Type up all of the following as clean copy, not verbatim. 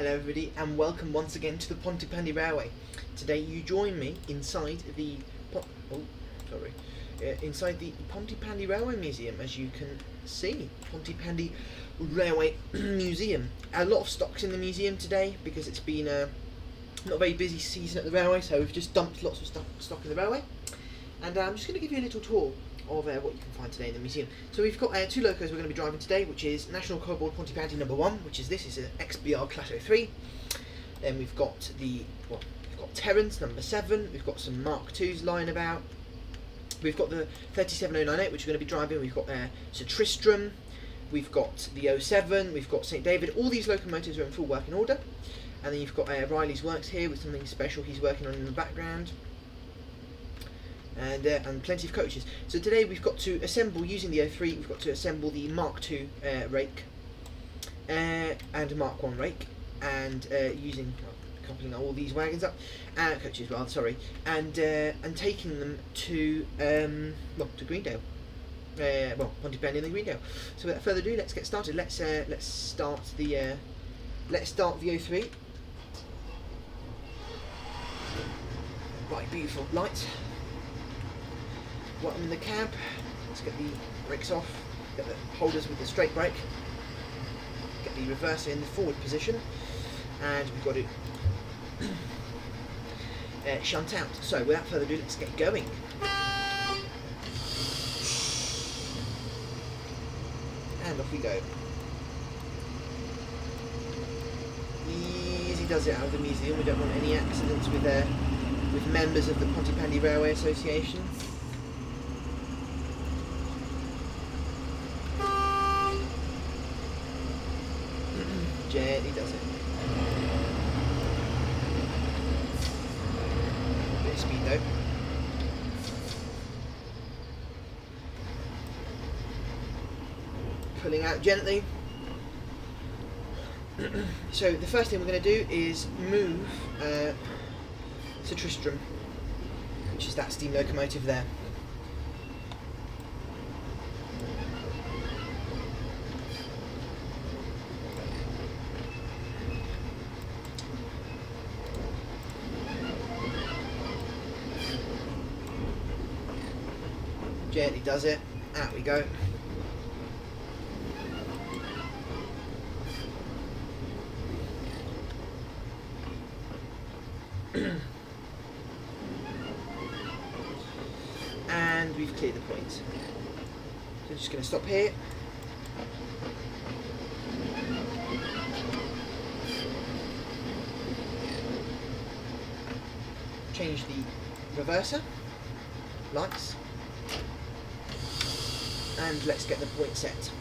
Hello everybody and welcome once again to the Pontypandy Railway. Today you join me inside the inside the Pontypandy Railway Museum. As you can see, Pontypandy Railway Museum. A lot of stocks in the museum today because it's been not a very busy season at the railway, so we've just dumped lots of stock in the railway. And I'm just going to give you a little tour of what you can find today in the museum. So we've got two locos we're going to be driving today, which is National Coboard Pontypandy No.1, which is an XBR Class 03. Then we've got we've got Terrance number 7. We've got some Mark IIs lying about. We've got the 37098, which we're going to be driving. We've got Sir Tristram. We've got the 07. We've got St David. All these locomotives are in full working order. And then you've got Riley's Works here with something special he's working on in the background. And plenty of coaches. So today we've got to assemble, using the 03, we've got to assemble the Mark II rake and Mark 1 rake, and coupling all these wagons up, coaches rather, sorry, and taking them to Greendale, Pontypandy and then Greendale. So without further ado, let's get started. Let's start the 03. Right, beautiful lights. Welcome in the cab. Let's get the brakes off, get the holders with the straight brake, get the reverser in the forward position, and we've got to shunt out. So without further ado, let's get going. And off we go. Easy does it out of the museum. We don't want any accidents with members of the Pontypandy Railway Association. Gently does it. A bit of speed though. Pulling out gently. So the first thing we're going to do is move Sir Tristram, which is that steam locomotive there. Gently does it. Out we go. And we've cleared the points. So we're just going to stop here. Change the reverser. Lights. And let's get the point set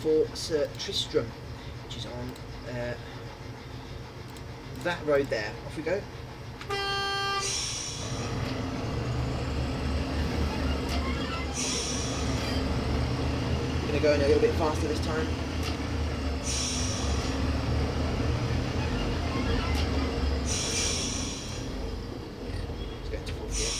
for Sir Tristram, which is on that road there. Off we go. We're going to go in a little bit faster this time. Let's go into fourth gear.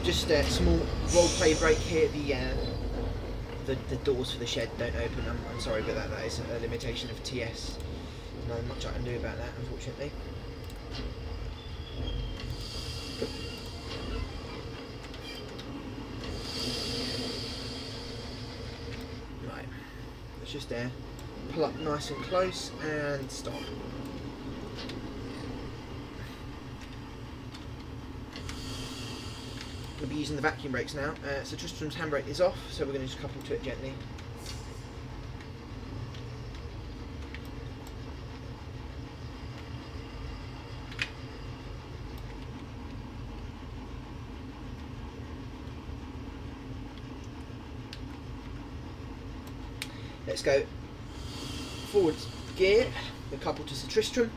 Just a small role-play break here. The doors for the shed don't open. I'm sorry, but that is a limitation of TS. Not much I can do about that, unfortunately. Right, let's just pull up nice and close and stop. We'll be using the vacuum brakes now. So Tristram's handbrake is off, so we're going to just couple to it gently. Let's go forward gear. We're coupled to Sir Tristram.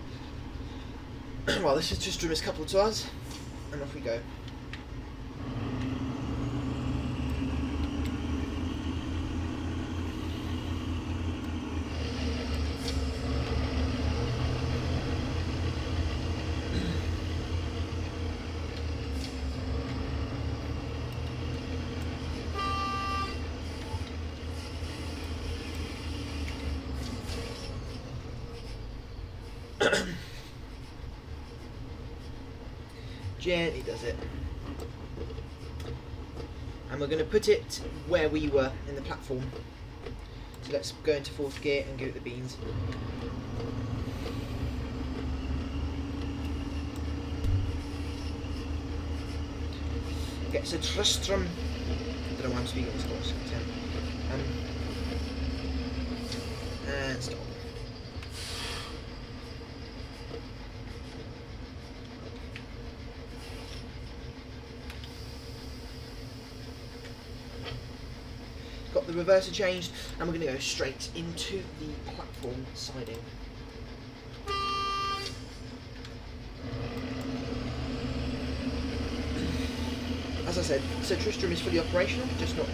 Well, this Sir Tristram is coupled to us, and off we go. Gently does it. And we're going to put it where we were in the platform. So let's go into 4th gear and give it the beans. Gets a Tristram. I don't know why I'm speaking this course. And stop. Got the reverser changed, and we're going to go straight into the platform siding. As I said, Sir Tristram is fully operational, just not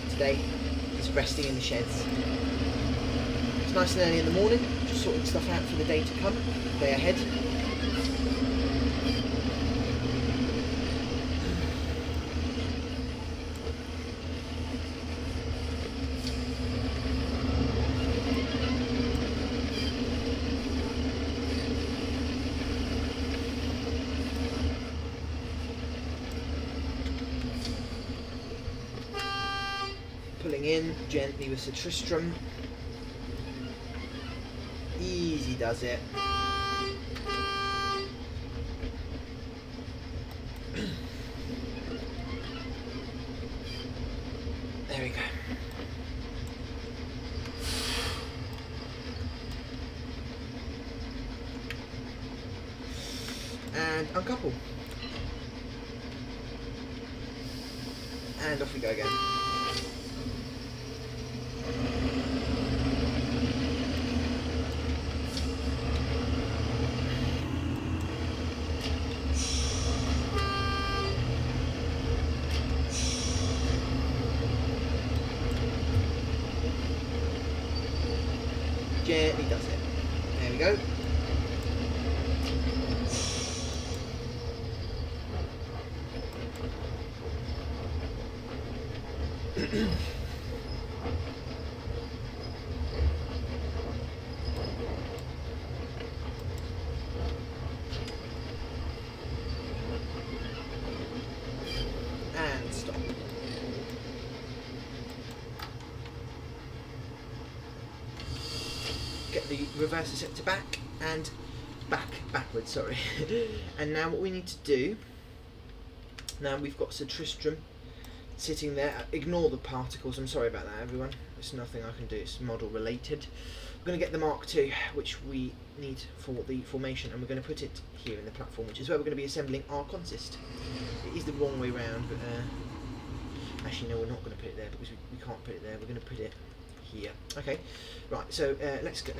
today. He's resting in the sheds. It's nice and early in the morning, just sorting stuff out for the day to come, day ahead. Pulling in gently with Sir Tristram. Easy does it. There we go. And uncouple. And off we go again. Gently does it. There we go. And stop. Get the reverser set to back and backwards, sorry. And now what we need to do, now we've got Sir Tristram sitting there. Ignore the particles, I'm sorry about that everyone. There's nothing I can do, it's model related. We're going to get the Mark II, which we need for the formation, and we're going to put it here in the platform, which is where we're going to be assembling our consist. It is the wrong way round, but actually no, we're not going to put it there because we can't put it there. We're going to put it here. Okay, right. So let's go.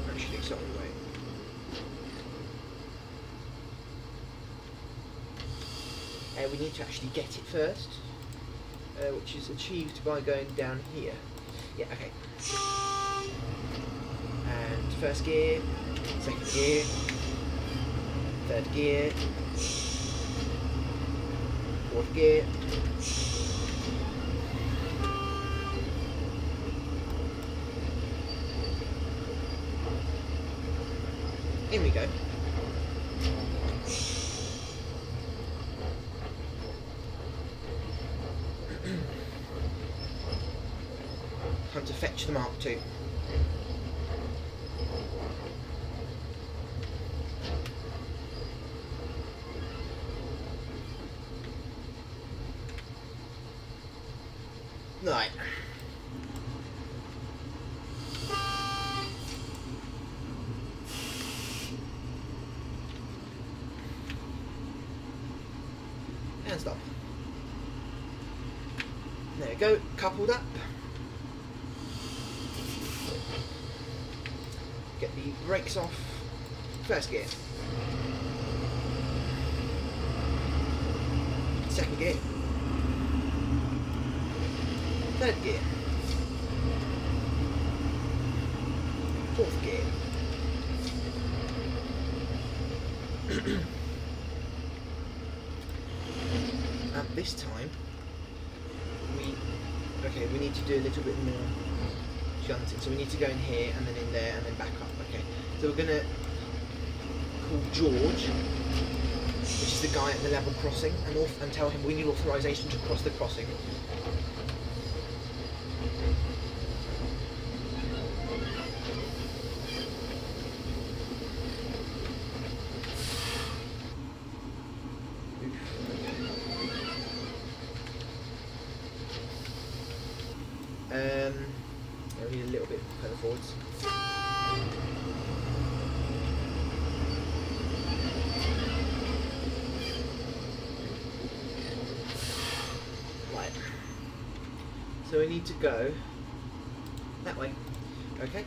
Actually, sorry, wait. We need to actually get it first, which is achieved by going down here. Yeah. Okay. And 1st gear, 2nd gear, 3rd gear. 4th gear. In we go. Time to fetch the Mark II. Right. And stop. There we go, coupled up. Get the brakes off. 1st gear. 2nd gear. 3rd gear. 4th gear. At this time, we need to do a little bit more shunting. So we need to go in here and then in there and then back up. Okay. So we're going to call George, which is the guy at the level crossing, and tell him we need authorization to cross the crossing. I need a little bit further forwards. Right. So we need to go that way. Okay.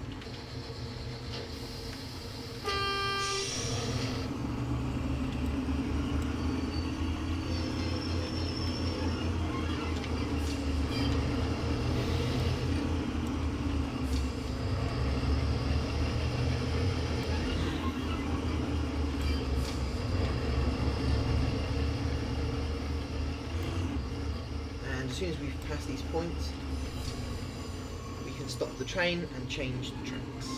As soon as we've passed these points, we can stop the train and change the tracks.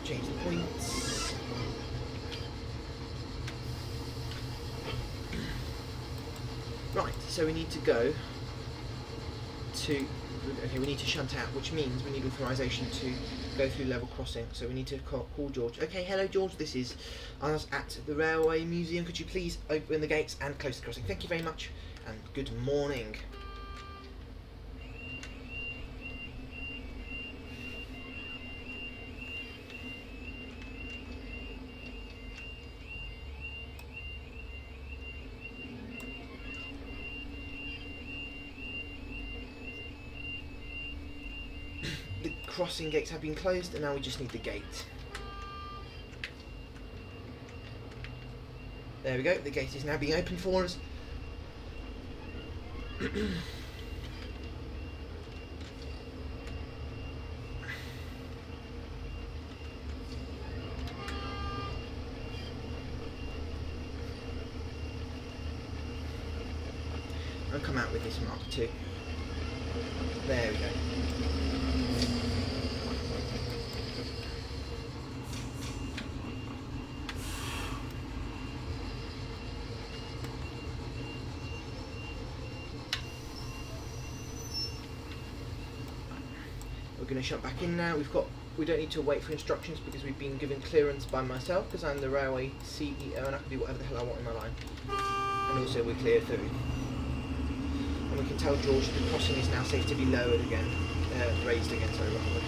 Change the points. Right, so we need to go to... Okay, we need to shunt out, which means we need authorization to go through level crossing. So we need to call George. Okay, hello George, this is us at the Railway Museum. Could you please open the gates and close the crossing? Thank you very much, and good morning. The crossing gates have been closed, and now we just need the gate. There we go, the gate is now being opened for us. I'll come out with this Mark II. There we go. We're going to shut back in now. We don't need to wait for instructions because we've been given clearance by myself because I'm the railway CEO and I can do whatever the hell I want in my line. And also we're clear through. And we can tell George the crossing is now safe to be lowered again, raised again, sorry, rather.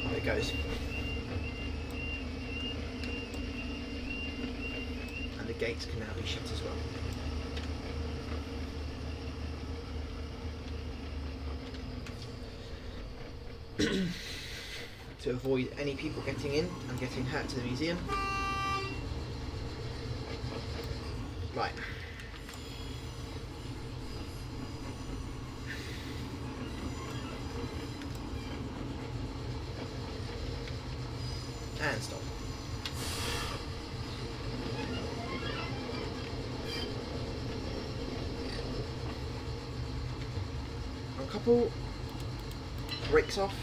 There it goes. And the gates can now be shut as well. To avoid any people getting in and getting hurt to the museum. Right. And stop. A couple brakes off.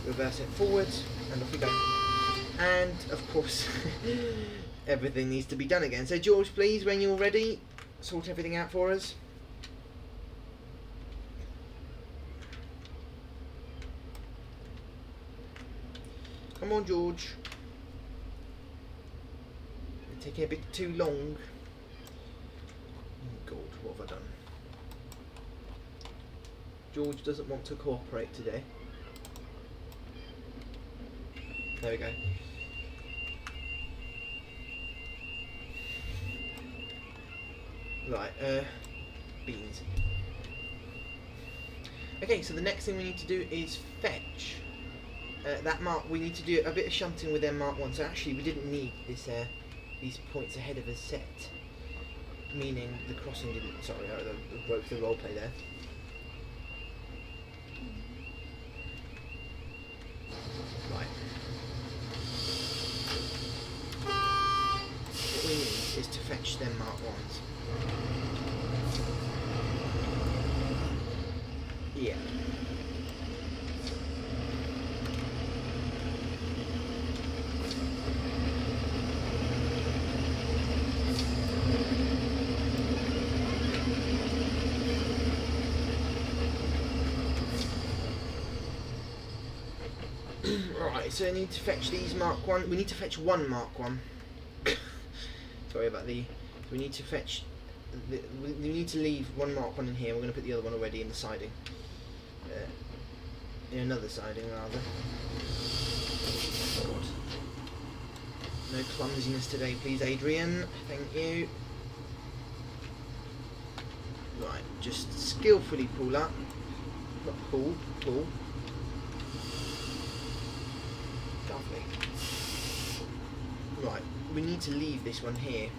Reverse it forwards, and off we go. And of course, everything needs to be done again. So George, please, when you're ready, sort everything out for us. Come on, George. You're taking a bit too long. Oh God, what have I done? George doesn't want to cooperate today. There we go. Right, beans. Okay, so the next thing we need to do is fetch that mark. We need to do a bit of shunting with them Mark 1. So actually we didn't need this these points ahead of us set. Meaning the crossing didn't, sorry, I broke the roleplay there. is to fetch them Mark 1s. Yeah. Right, so I need to fetch these Mark 1. We need to fetch one Mark 1. Sorry about the... We need to fetch... we need to leave one Mark 1 in here. We're going to put the other one already in the siding. In another siding, rather. God. No clumsiness today, please, Adrian. Thank you. Right, just skillfully pull up. Not pull, pull. Lovely. Right, we need to leave this one here.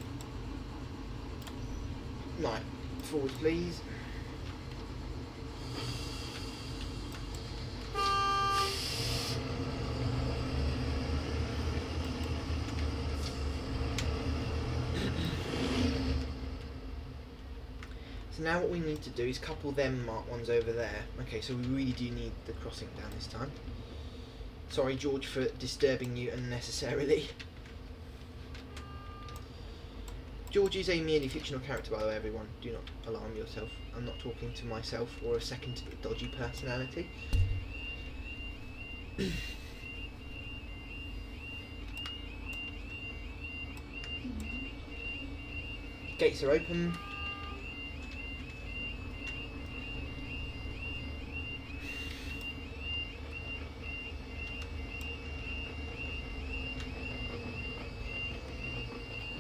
Right, forward please. So now what we need to do is couple them Mark 1s over there. Okay, so we really do need the crossing down this time. Sorry, George, for disturbing you unnecessarily. George is a merely fictional character, by the way, everyone. Do not alarm yourself. I'm not talking to myself or a second dodgy personality. Gates are open.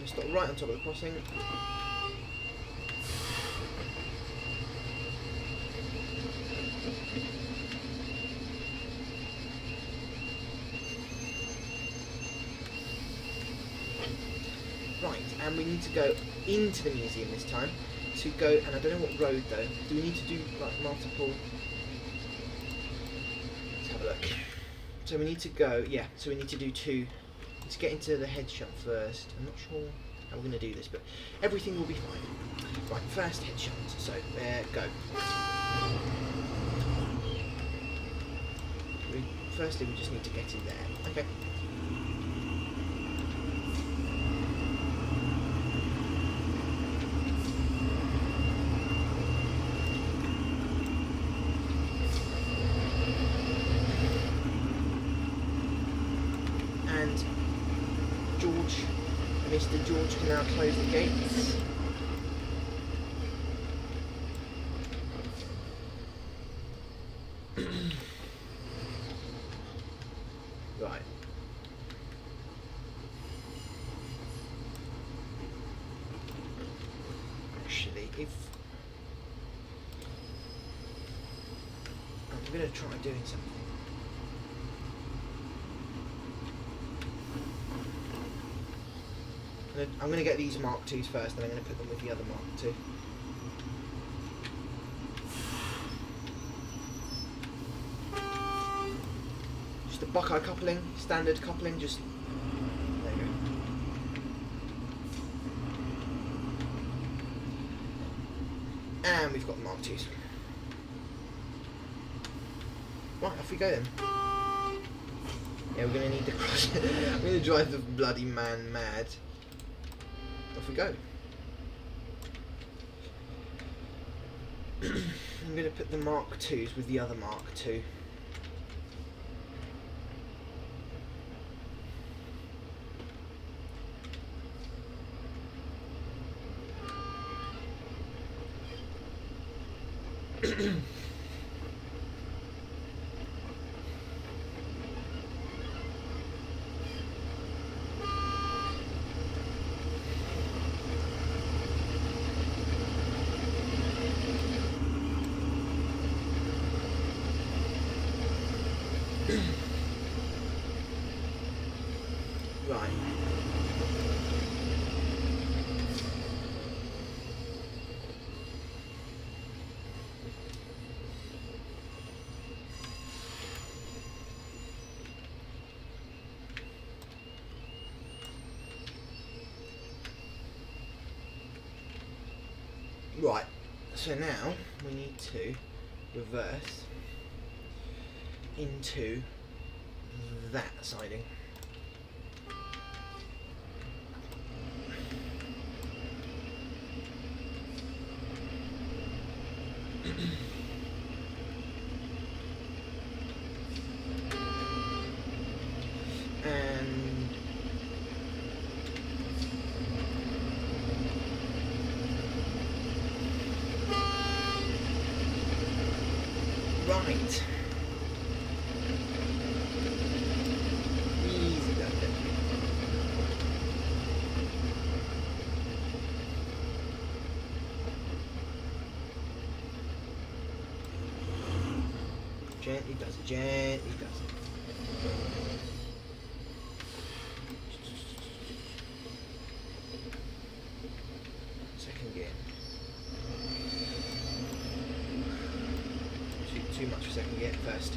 Stop right on top of the crossing. Right, and we need to go into the museum this time. To go, and I don't know what road though. Do we need to do like multiple? Let's have a look. So we need to go, yeah. So we need to do two. Let's get into the head shot first. I'm not sure how we're going to do this, but everything will be fine. Right, first head shot. So, go. Firstly, we just need to get in there. Okay. Mr. George can now close the gates. Right. Actually, if I'm going to try doing something. I'm going to get these Mark 2s first, then I'm going to put them with the other Mark 2. Just a Buckeye coupling, standard coupling, just... There you go. And we've got the Mark 2s. Right, off we go then. Yeah, we're going to need the cross. I'm going to drive the bloody man mad. Off we go. I'm going to put the Mark 2s with the other Mark 2. Right. Right, so now we need to reverse into that siding. And right. Easy done it. Gently does it, gently does it. Second gear. Too much for second gear first.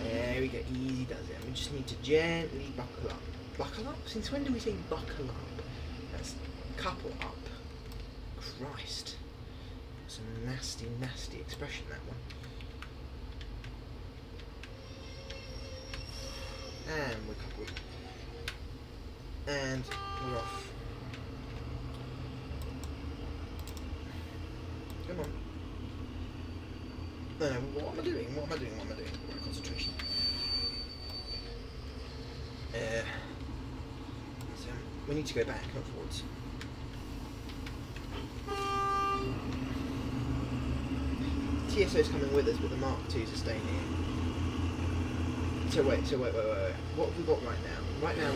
There we go, easy does it. And we just need to gently buckle up. Buckle up? Since when do we say buckle up? That's couple up. Christ. That's a nasty, nasty expression, that one. And we're coupled. And we're off. Come on. No, what am I doing? What am I doing? What am I doing? Right, concentration. So we need to go back, not forwards. TSO's coming with us, but the Mark IIs are staying here. So wait. What have we got right now? Right now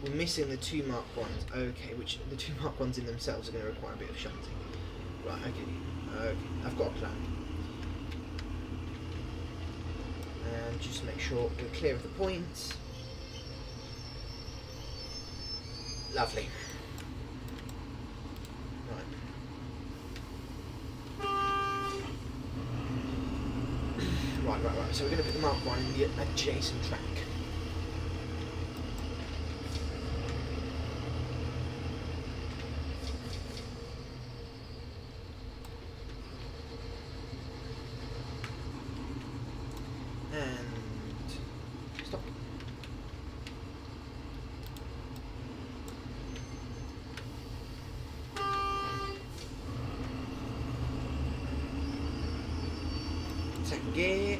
we're missing the 2 Mark 1s. Okay, which the 2 Mark 1s in themselves are going to require a bit of shunting. Right, okay, I've got a plan. And just make sure we're clear of the points. Lovely. Right. So we're going to put the Mark 1 in the adjacent track. And stop. Second gear.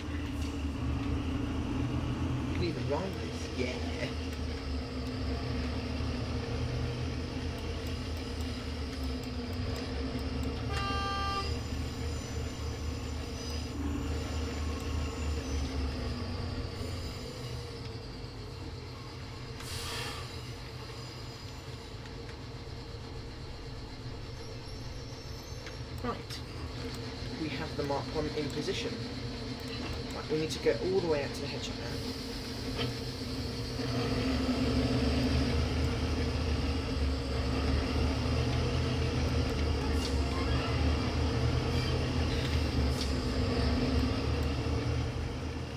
You can even ride this, yeah. Right, we have the Mark 1 in position. Right, we need to go all the way out to the headshot now.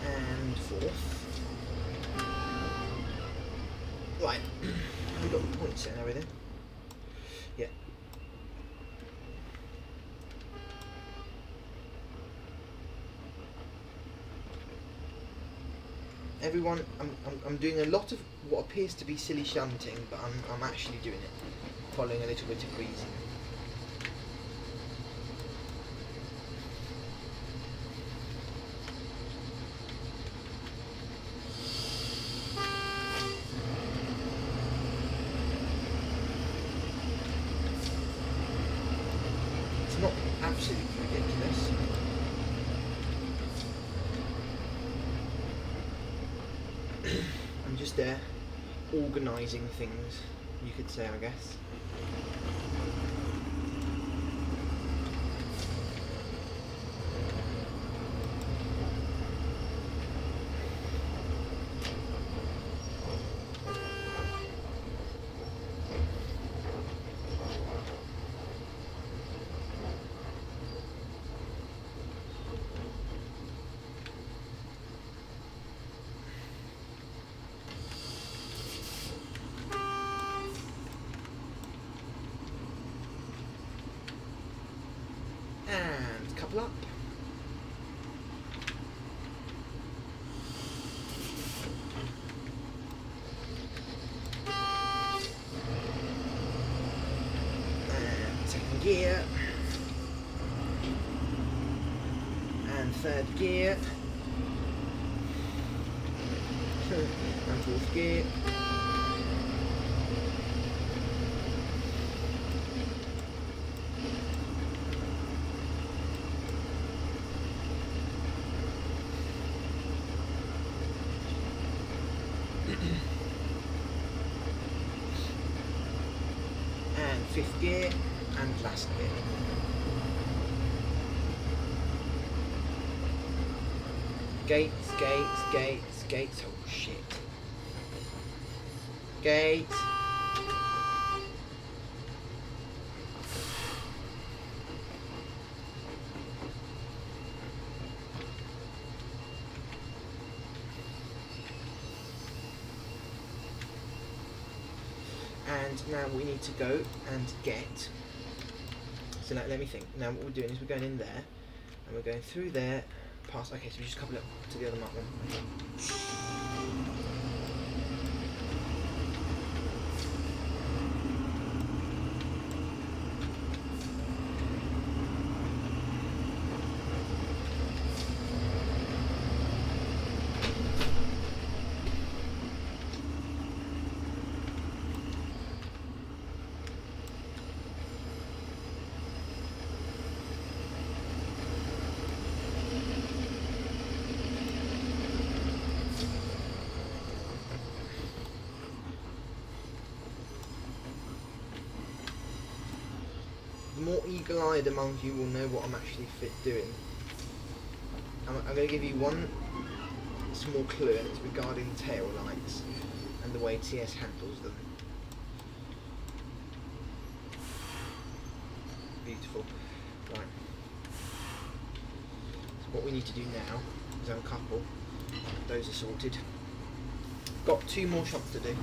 And fourth. Right, we got the points set and everything. Yeah. Everyone, I'm doing a lot of what appears to be silly shunting, but I'm actually doing it, following a little bit of reason. It's not absolutely ridiculous. I'm just there organising things, you could say, I guess. couple up. And second gear. And third gear. And fourth gear. And fifth gear and last gear. Gates, gates, gates, gates. Oh shit. Gates. And now we need to go and get. So now let me think. Now what we're doing is we're going in there, and we're going through there, past. Okay, so we just couple it to the other map one. Okay. The more eagle-eyed among you will know what I'm actually doing. I'm going to give you one small clue, and it's regarding tail lights and the way TS handles them. Beautiful. Right. So what we need to do now is uncouple. Those are sorted. Got 2 more shots to do.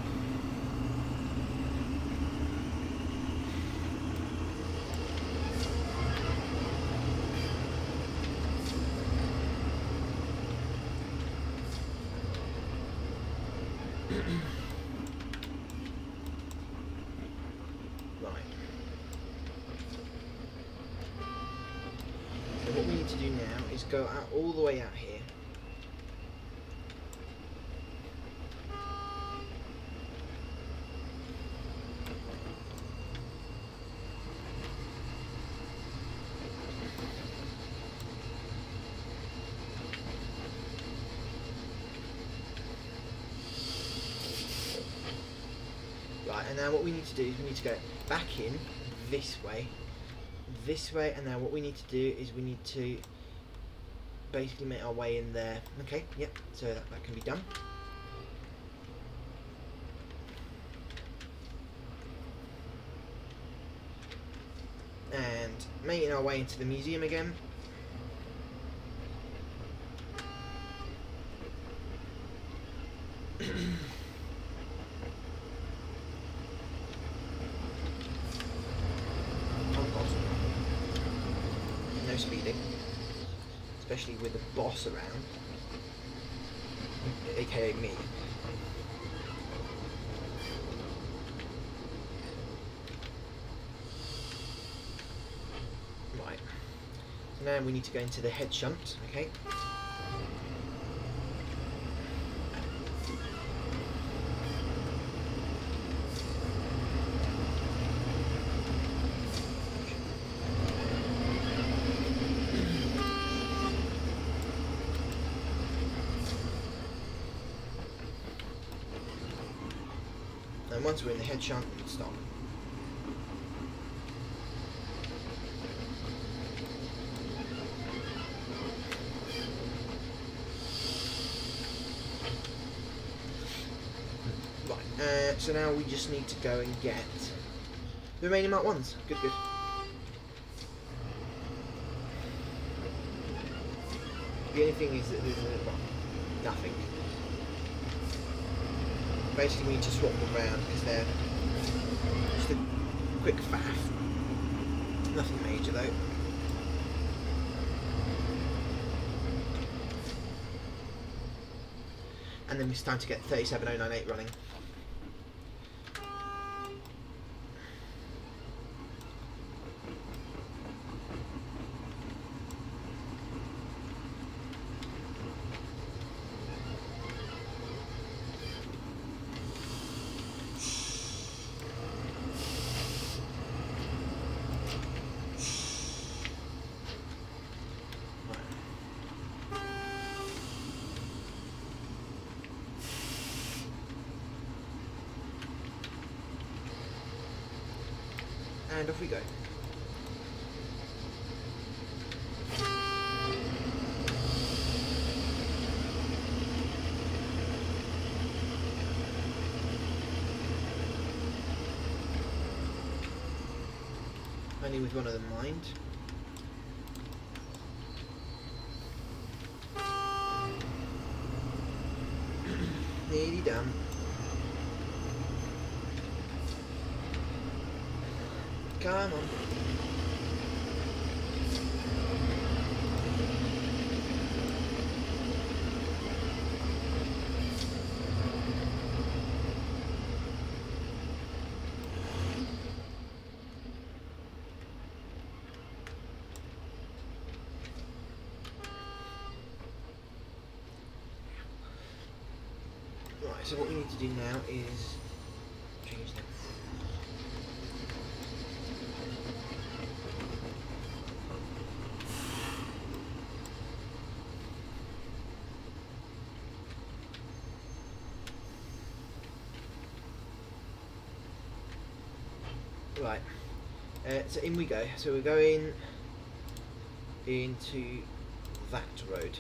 Right. So what we need to do now is go out all the way out here. Right, and now what we need to do is we need to go back in this way, and now what we need to do is we need to basically make our way in there. Okay, yep, so that can be done. And making our way into the museum again. No speeding, especially with the boss around, aka me. Right, so now we need to go into the head shunt, okay? And once we're in the head shunt, we can stop. Right, so now we just need to go and get the remaining Mark 1s. Good, good. The only thing is that there's nothing. Basically we need to swap them around because they're just a quick faff. Nothing major though. And then it's time to get 37098 running. And off we go. Only with one of them in mind. Nearly done. Come on. Right, so what we need to do now is change them. Right, so in we go. So we're going into that road.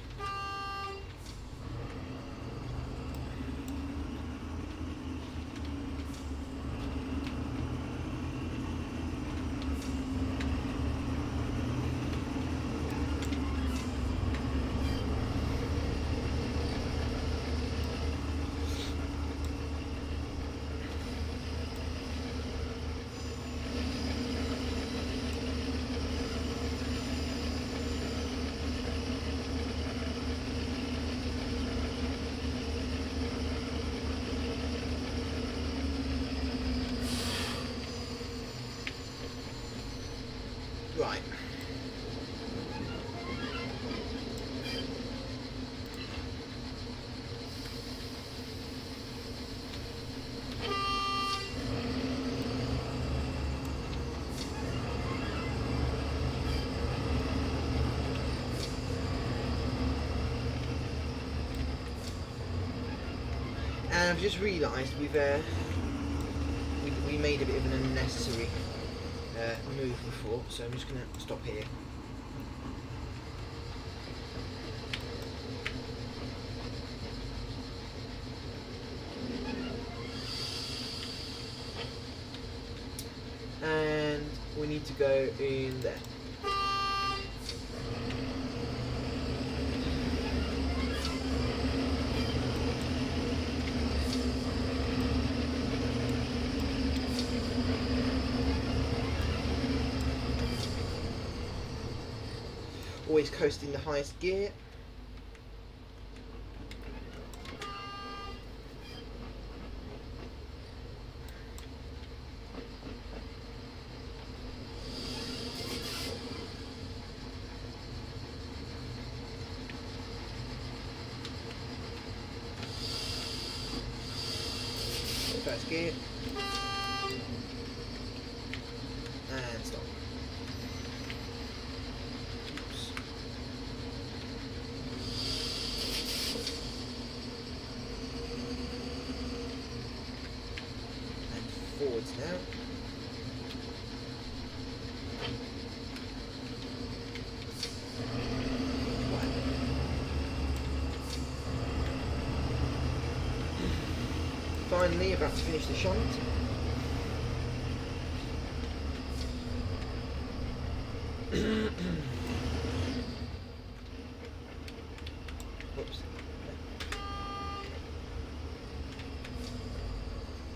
Right. And I've just realised we made a bit of an unnecessary move before, so I'm just going to stop here. And we need to go in there. Always coasting the highest gear. First gear. And stop. Forwards now. Right. Finally, about to finish the shunt. Whoops.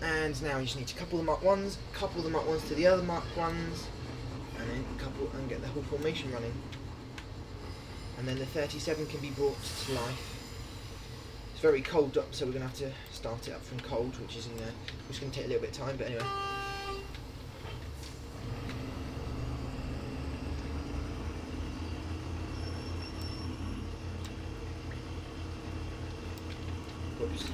And now you just need to couple the Mark 1s, couple the Mark 1s to the other Mark 1s, and then couple and get the whole formation running. and then the 37 can be brought to life. It's very cold up, so we're going to have to start it up from cold, which is going to take a little bit of time, but anyway. Whoops.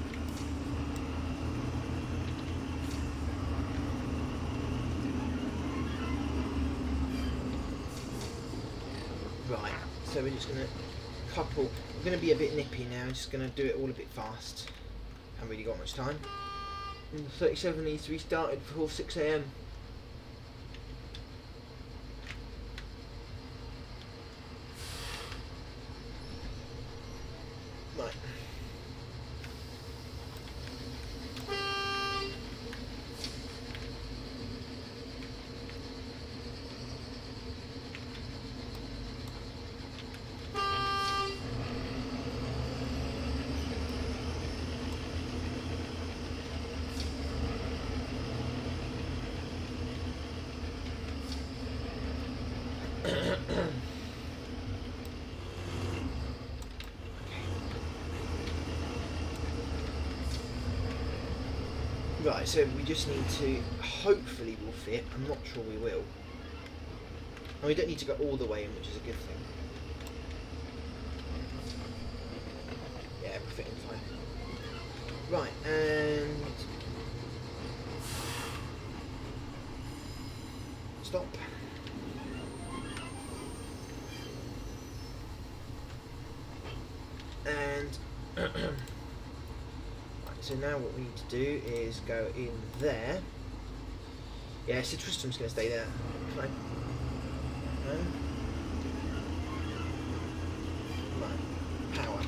Right, so we're just going to couple. We're going to be a bit nippy now, just going to do it all a bit fast. Haven't really got much time. And 37 needs to be started before 6 AM. Right. Right, so we just need to, hopefully we'll fit, I'm not sure we will. And we don't need to go all the way in, which is a good thing. Yeah, we're fitting fine. Right, and... stop. And... so now what we need to do is go in there. Yeah, so Tristram's going to stay there. Right. Right. Power.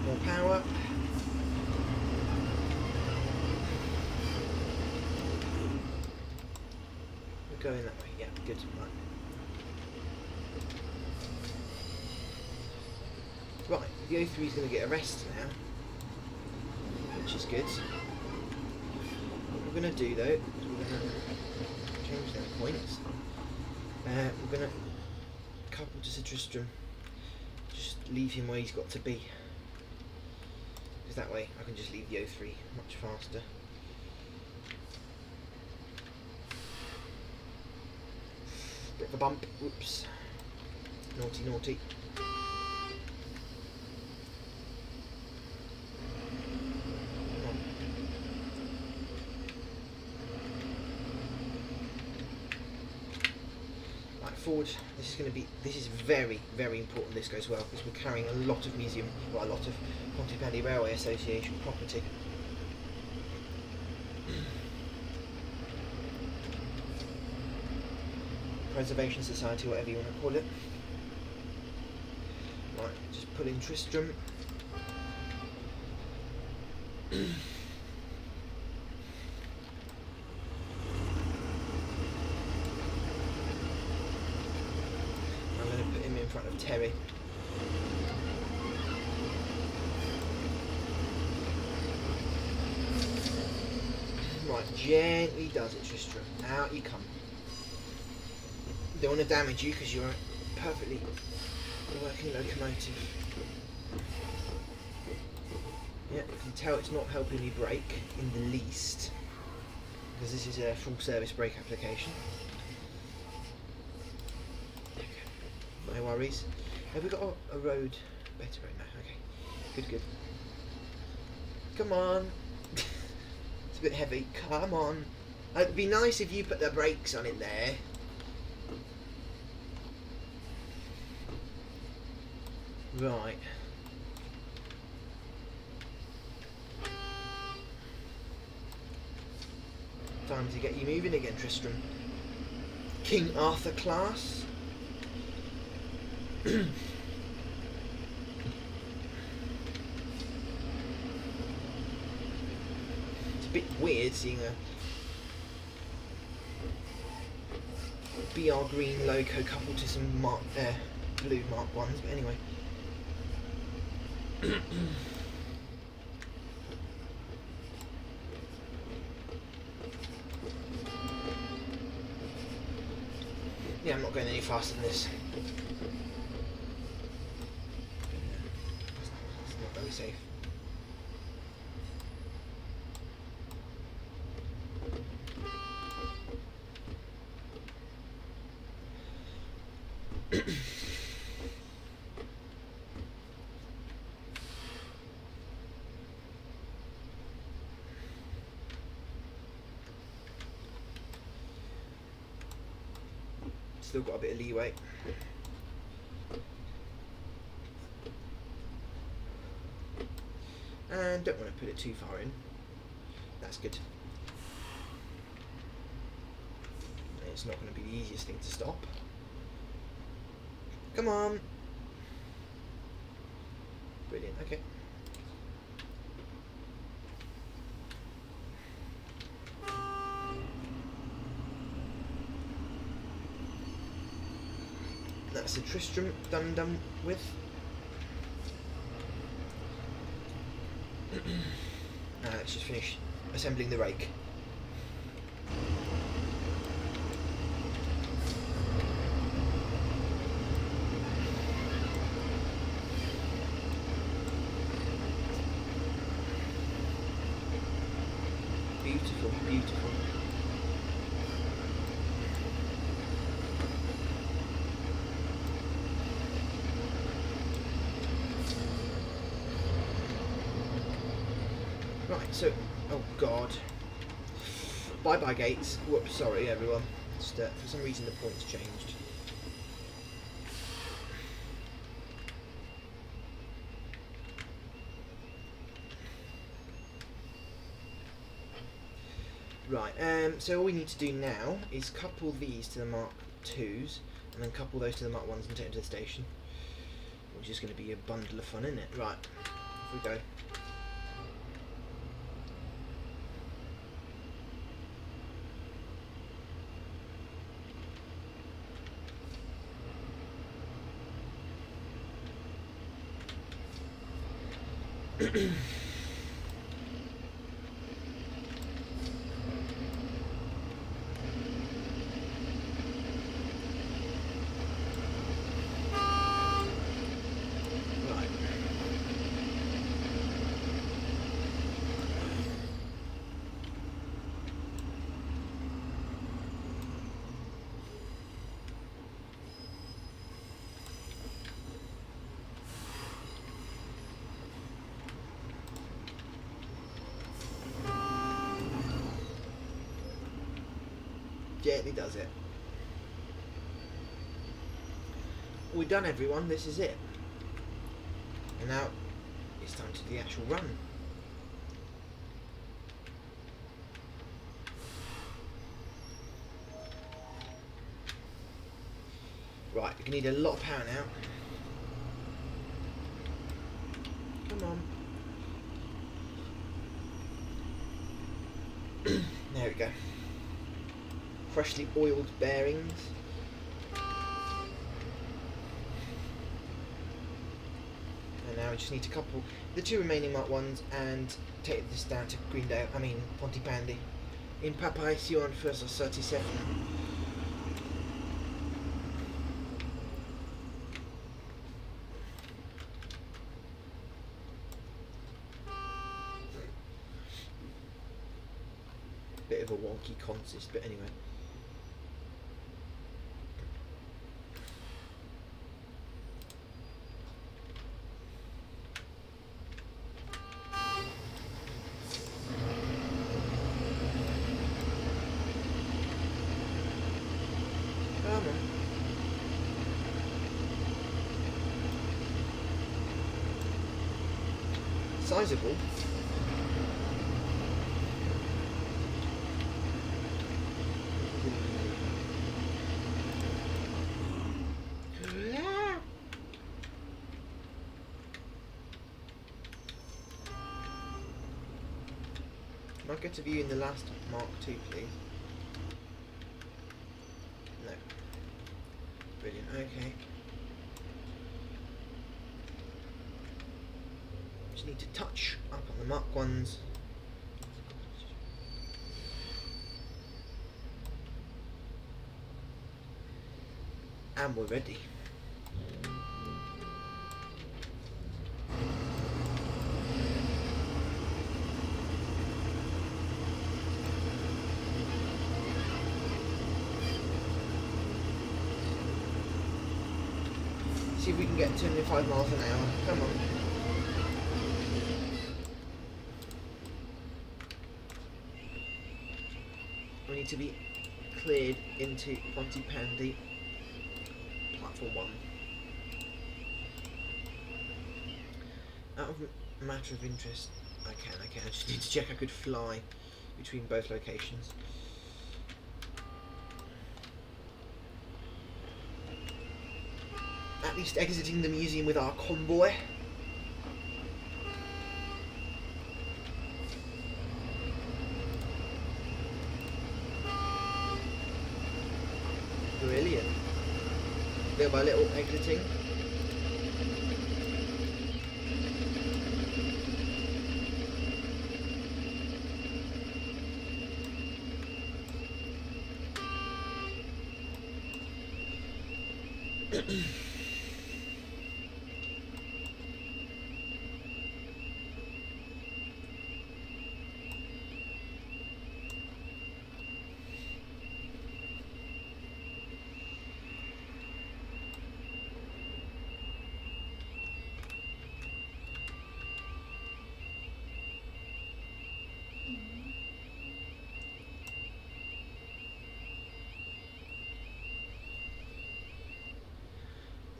More power. We're going that way. Yeah, good. Right. Right, the O3 is going to get a rest now, which is good. What we're going to do though, is we're going to change their points. We're going to couple to Sir Tristram, just leave him where he's got to be. Because that way I can just leave the O3 much faster. Bit of a bump, whoops. Naughty, naughty. Forward. This is very, very important this goes well, because we're carrying a lot of museum, well, a lot of Pontypandy Railway Association property. Preservation Society, whatever you want to call it. Right, just pull in Tristram. In front of Terry. Right, gently does it, Tristram. Out you come. Don't want to damage you because you're a perfectly working locomotive. Yeah, you can tell it's not helping me brake in the least, because this is a full service brake application. No worries. Have we got a road better right now? Okay. Good, good. Come on. It's a bit heavy. Come on. It'd be nice if you put the brakes on in there. Right. Time to get you moving again, Tristram. King Arthur class. It's a bit weird seeing a BR green logo coupled to some blue Mark 1s, but anyway. Yeah, I'm not going any faster than this. It's not very safe. Still got a bit of leeway. And don't want to put it too far in. That's good. It's not going to be the easiest thing to stop. Come on. Brilliant, okay. That's a Tristram done with. Now let's just finish assembling the rake. Beautiful, beautiful. Right, so, oh god. Bye-bye gates. Whoops, sorry everyone. Just, for some reason the point's changed. Right, so all we need to do now is couple these to the Mark 2s, and then couple those to the Mark 1s and take them to the station. Which is going to be a bundle of fun, isn't it? Right, off we go. Gently does it. We're done, everyone. This is it. And now it's time to do the actual run. Right, we need a lot of power now. Come on. There we go. Freshly oiled bearings. And now we just need to couple the two remaining Mark 1s and take this down to Greendale, Pontypandy, in Papaision first 37. Bit of a wonky consist, but anyway. Sizable. Can I get a view in the last Mark II, please? No. Brilliant, okay. Just need to touch up on the Mark 1s. And we're ready. See if we can get 205 miles an hour. Come on. We need to be cleared into Pontypandy platform 1. Out of matter of interest, I can. I just need to check I could fly between both locations. At least exiting the museum with our convoy. Brilliant. Little by little exiting.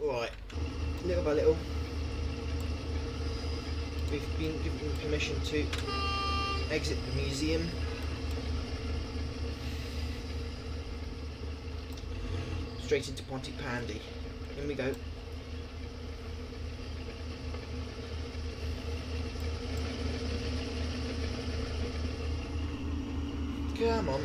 Right, little by little, we've been given permission to exit the museum. Straight into Pontypandy. In we go. Come on.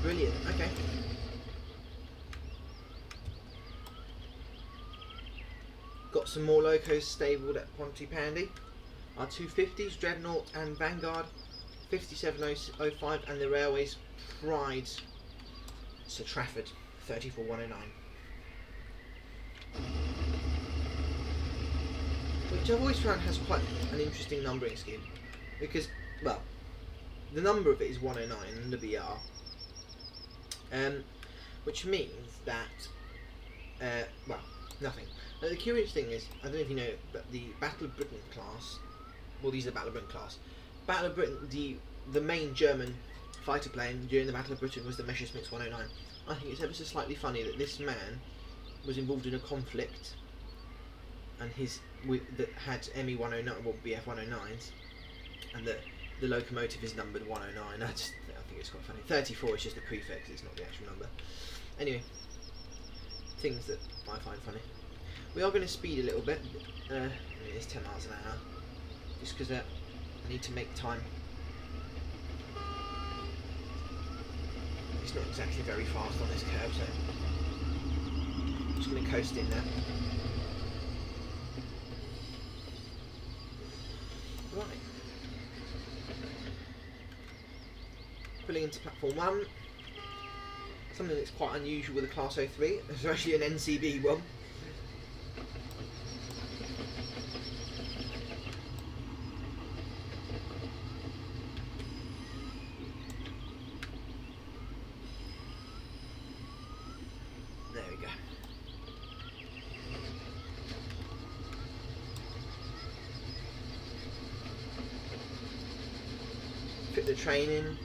Brilliant, okay. Got some more locos stabled at Pontypandy. Our 250s, Dreadnought and Vanguard, 5705, and the Railway's Pride, Sir Trafford, 34109. Which I've always found has quite an interesting numbering scheme, because, well, the number of it is 109 in the BR. Which means that, well, nothing. Now, the curious thing is, I don't know if you know, but the Battle of Britain class, well, these are the Battle of Britain class. Battle of Britain, the main German fighter plane during the Battle of Britain was the Messerschmitt 109. I think it's ever so slightly funny that this man was involved in a conflict, and that had ME 109, well, BF 109s, and the locomotive is numbered 109. I think it's quite funny. 34 is just a prefix, it's not the actual number. Anyway, things that I find funny. We are going to speed a little bit. I mean, it's 10 miles an hour, just because I need to make time. It's not exactly very fast on this curve, so I'm just going to coast in there. Right. Pulling into platform 1. Something that's quite unusual with a Class 03. There's actually an NCB one. There we go. Fit the train in.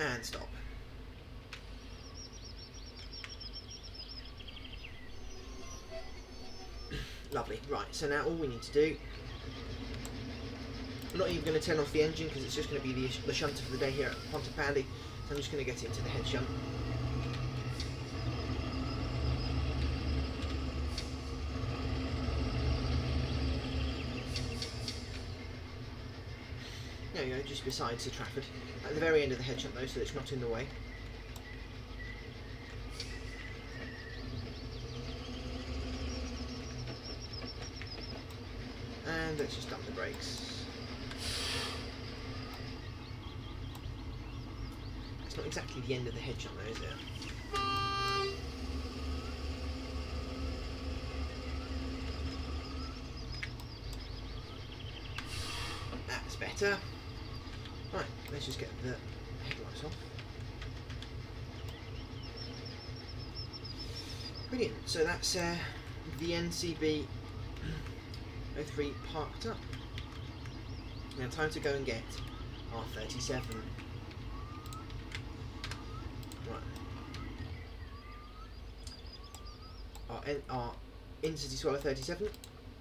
And stop. Lovely. Right, so now all we need to do I'm not even going to turn off the engine because it's just going to be the shunter for the day here at Pontypandy. So I'm just going to get into the head shunt. There we go, just beside Sir Trafford. At the very end of the head shunt though, so it's not in the way. And let's just dump the brakes. It's not exactly the end of the head shunt though, is it? That's better. Right, let's just get the headlights off. Brilliant, so that's the NCB 03 parked up. Now time to go and get our 37. Right. Our Intercity Swallow 37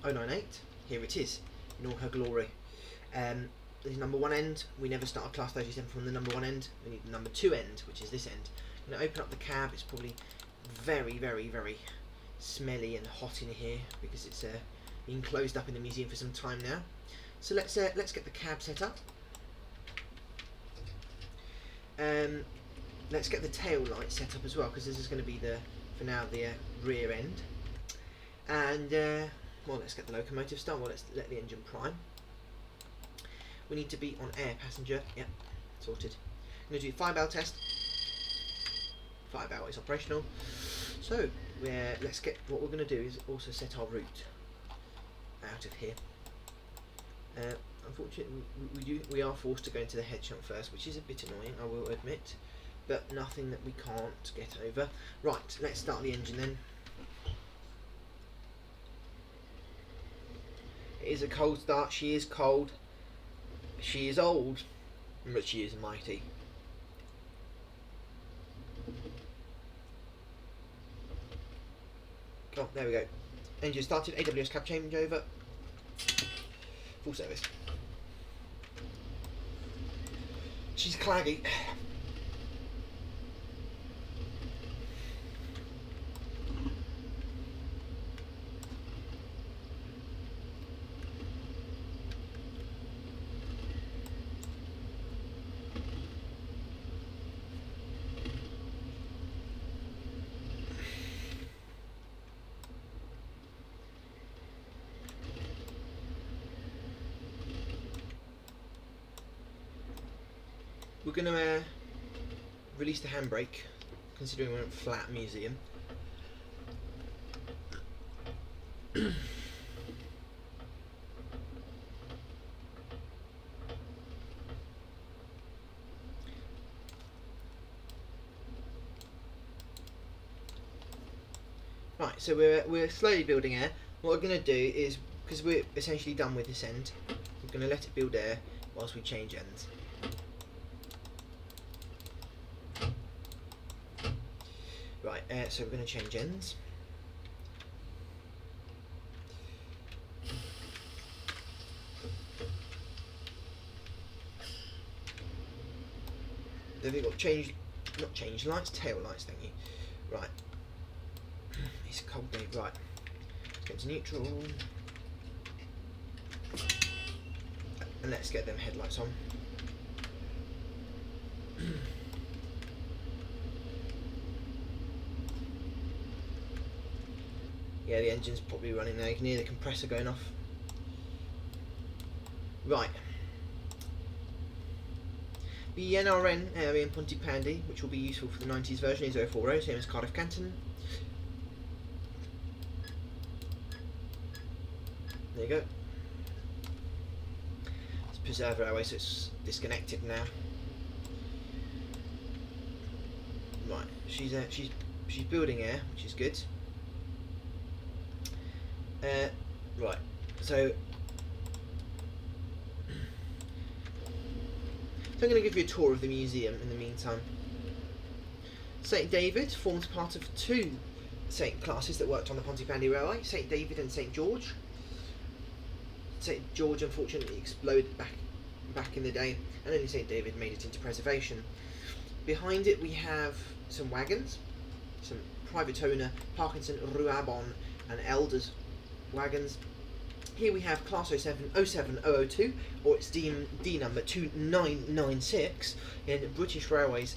098. Here it is in all her glory. This number 1 end. We never start a class 37 from the number 1 end. We need the number 2 end, which is this end. I'm going to open up the cab. It's probably very, very, very smelly and hot in here because it's been closed up in the museum for some time now. So let's get the cab set up. Let's get the tail light set up as well because this is going to be for now the rear end. And well, let's get the locomotive started. Well, let's let the engine prime. We need to be on air passenger. Yep, sorted. I'm going to do the 5-hour test. 5 hours operational. So let's get, what we're going to do is also set our route out of here. Unfortunately, we are forced to go into the head shunt first, which is a bit annoying, I will admit, but nothing that we can't get over. Right, let's start the engine then. It is a cold start. She is cold. She is old, but she is mighty. Oh, there we go. Engine started. AWS cab changeover. Full service. She's claggy. We're going to release the handbrake, considering we're in a flat museum. Right, so we're slowly building air. What we're going to do is, because we're essentially done with this end, we're going to let it build air whilst we change ends. Right, so we're going to change ends. Then we've got not change lights, tail lights, thank you. Right, it's a cold day, right. Let's go to neutral. And let's get them headlights on. Yeah, the engine's probably running now. You can hear the compressor going off. Right. The NRN area in Pontypandy, which will be useful for the 90s version, is 040, same as Cardiff Canton. There you go. It's preserve railway, so it's disconnected now. Right, she's building air, which is good. Right, so I'm going to give you a tour of the museum in the meantime. St David forms part of 2 Saint classes that worked on the Pontypandy Railway, St David and St George. St George unfortunately exploded back in the day, and only St David made it into preservation. Behind it we have some wagons, some private owner Parkinson, Ruabon and Elders wagons. Here we have Class 0707002, or its D number 2996, in British Railways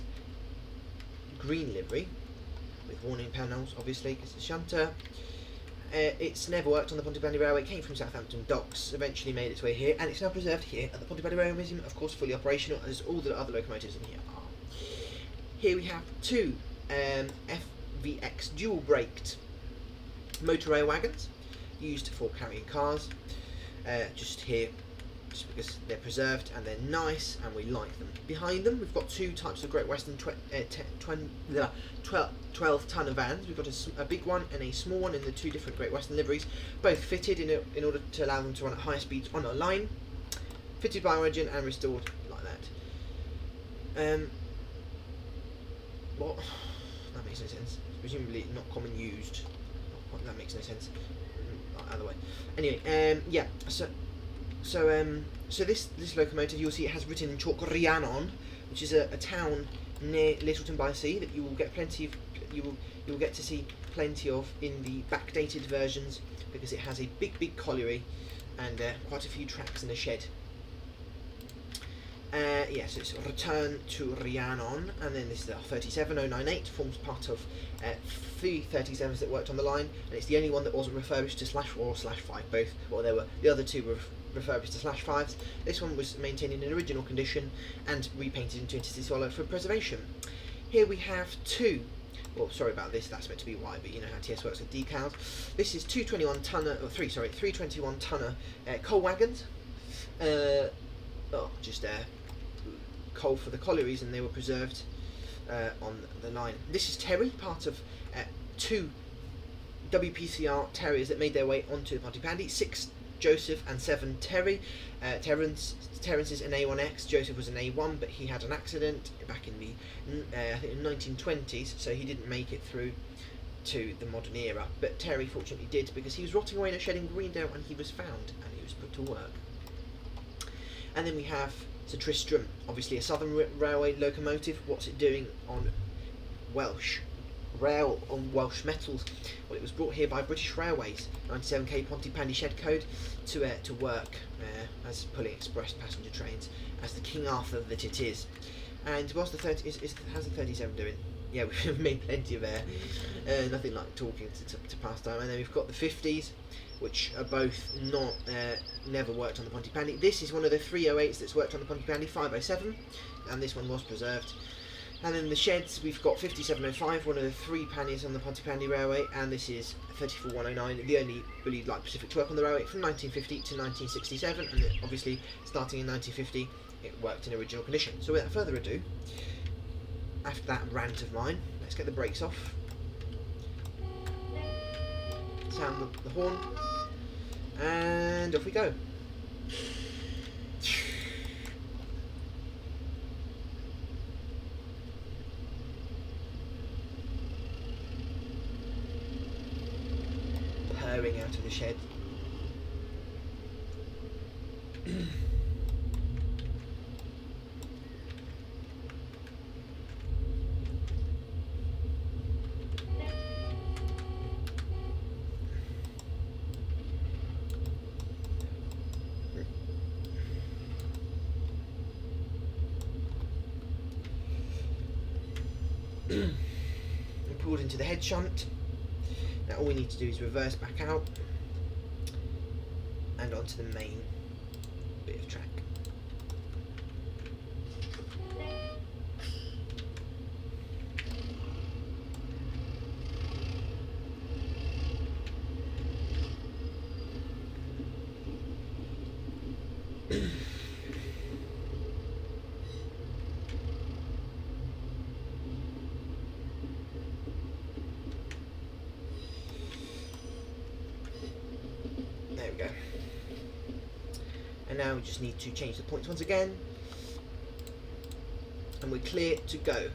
green livery, with warning panels obviously because it's a shunter. It's never worked on the Pontypandy Railway, came from Southampton Docks, eventually made its way here, and it's now preserved here at the Pontypandy Railway Museum, of course fully operational, as all the other locomotives in here are. Here we have two FVX dual-braked motor rail wagons, used for carrying cars, just here, just because they're preserved and they're nice and we like them. Behind them we've got two types of Great Western 12-tonner vans. We've got a big one and a small one in the two different Great Western liveries, both fitted in order to allow them to run at higher speeds on a line, fitted by origin and restored like that. What? That makes no sense. Presumably not common used. That makes no sense. Either way. Anyway, yeah. So this locomotive, you'll see it has written in chalk Rhiannon, which is a town near Littleton by Sea that you will get you will get to see plenty of in the backdated versions, because it has a big colliery and quite a few tracks and a shed. Yes, it's Return to Rhiannon, and then this is the 37098, forms part of 3 37s that worked on the line, and it's the only one that wasn't refurbished to /4 or /5 both. Well, there were the other two were refurbished to /5s. This one was maintained in an original condition and repainted into Intercity Swallow for preservation. Here we have two. Well, sorry about this. That's meant to be wide, but you know how TS works with decals. This is 321 tonner coal wagons. Coal for the collieries, and they were preserved on the line. This is Terry, part of two WPCR Terriers that made their way onto the Pontypandy, 6 Joseph and 7 Terry. Terence is an A1X, Joseph was an A1, but he had an accident back in the I think the 1920s, so he didn't make it through to the modern era. But Terry fortunately did, because he was rotting away in a shed in Greendale and he was found and he was put to work. And then we have Sir Tristram, obviously a Southern Railway locomotive. What's it doing on Welsh metals? Well, it was brought here by British Railways, 97k Pontypandy shed code, to work as pulling express passenger trains, as the King Arthur that it is. And how's the 37 doing? Yeah, we've made plenty of air. Nothing like talking to pass time. And then we've got the 50s, which are both not never worked on the Pontypandy. This is one of the 308s that's worked on the Pontypandy, 507, and this one was preserved. And then the sheds, we've got 5705, one of the 3 panniers on the Pontypandy Railway, and this is 34109, the only really like Pacific to work on the railway from 1950 to 1967, and obviously starting in 1950 it worked in original condition. So without further ado, after that rant of mine, let's get the brakes off, sound the horn, and off we go. Purring out of the shed. And pulled into the head shunt. Now all we need to do is reverse back out and onto the main bit of track. There we go. And now we just need to change the points once again, and we're clear to go.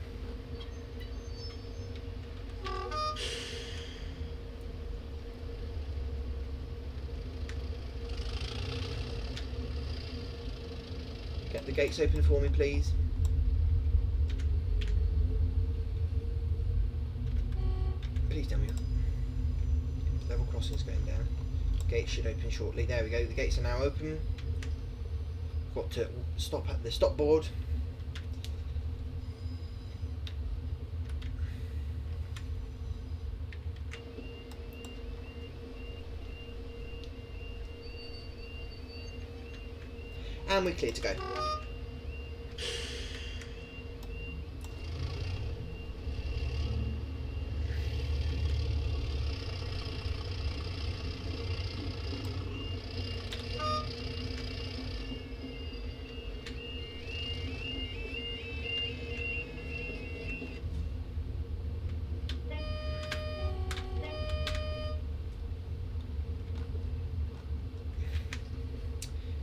gates open for me, please? Please tell me. Level crossing's going down. Gates should open shortly. There we go. The gates are now open. Got to stop at the stop board. And we're clear to go.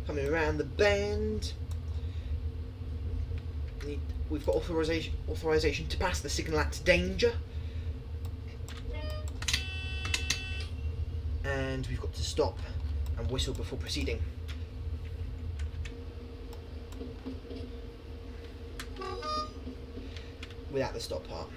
Coming around the bend, we've got authorization to pass the signal at danger, and we've got to stop and whistle before proceeding. Without the stop part.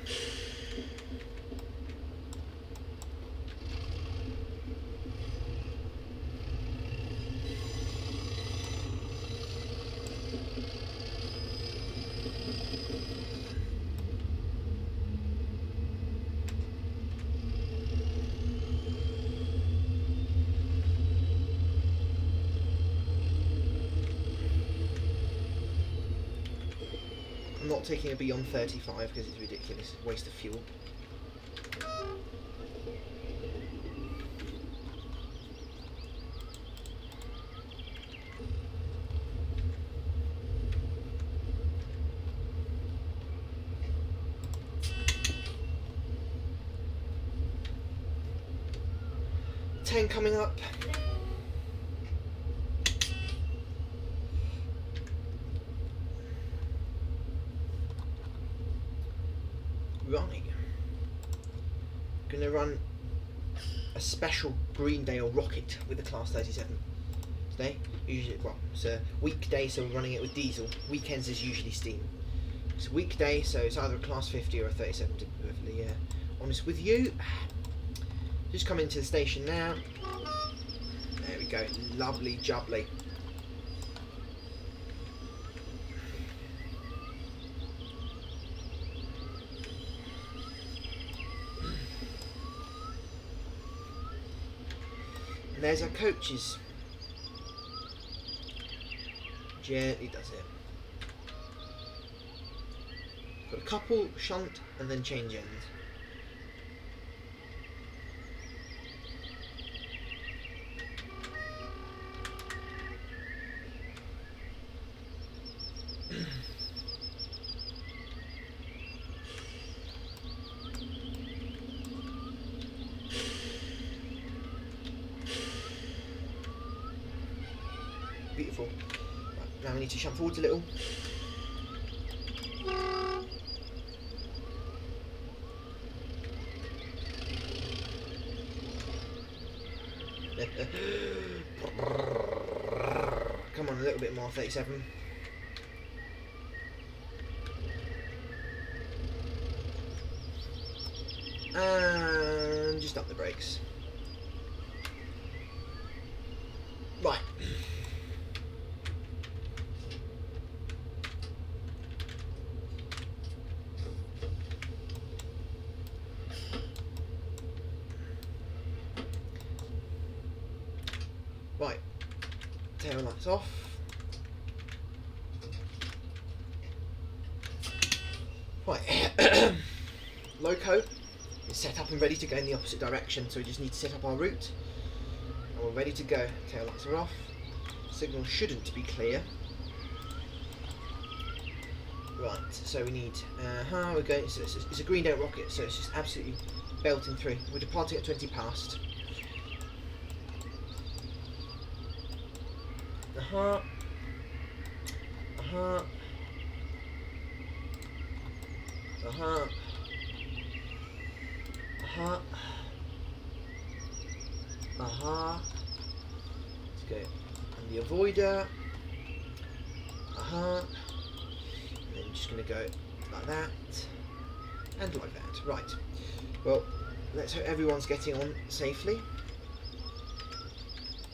I'm not taking a beyond 35 because it's ridiculous, waste of fuel. Ten coming up. Right, gonna run a special Greendale rocket with the Class 37 today. Usually, well, it's a weekday, so we're running it with diesel. Weekends is usually steam. It's a weekday, so it's either a Class 50 or a 37, to be perfectly honest with you. Just come into the station now. There we go, lovely jubbly. And there's our coaches. Gently does it. Got a couple, shunt, and then change ends. Beautiful. Right, now we need to shunt forward a little. Come on, a little bit more, 37. And just up the brakes. Right. Right, tail lights off. Right, loco is set up and ready to go in the opposite direction, so we just need to set up our route. And we're ready to go. Tail lights are off. Signal shouldn't be clear. Right, so we need, we're going, it's a Greendale rocket, so it's just absolutely belting through. We're departing at 20 past. Uh-huh. Uh-huh. Uh-huh. Uh-huh. Uh-huh. Let's go. And the avoider. And then just going to go like that and like that. Right. Well, let's hope everyone's getting on safely.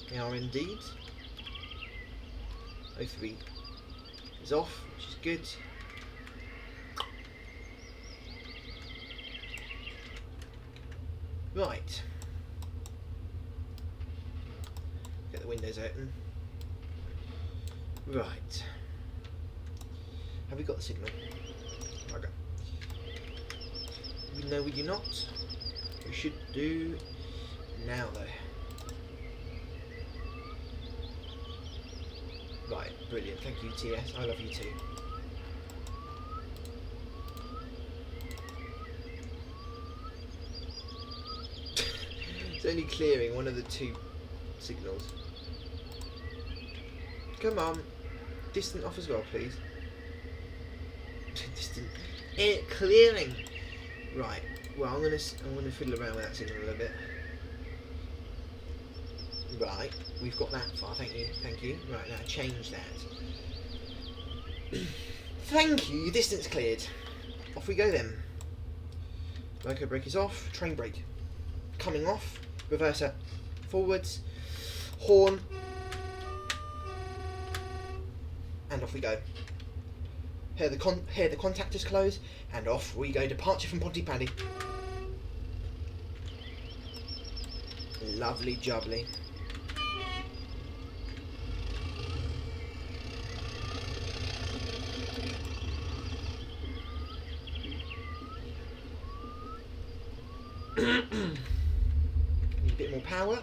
They are indeed. O3 is off, which is good. Right. Get the windows open. Right. Have we got the signal? Okay. No, we do not. We should do now, though. Right, brilliant. Thank you, TS. I love you too. It's only clearing one of the two signals. Come on. Distant off as well, please. Distant. Clearing. Right. Well, I'm gonna fiddle around with that signal a little bit. Right. We've got that far. Thank you. Thank you. Right, now change that. Thank you. Your distance cleared. Off we go then. Loco brake is off. Train brake coming off. Reverser forwards. Horn. And off we go. Here the contactors close, and off we go. Departure from Pontypandy. Lovely jubbly. Need a bit more power.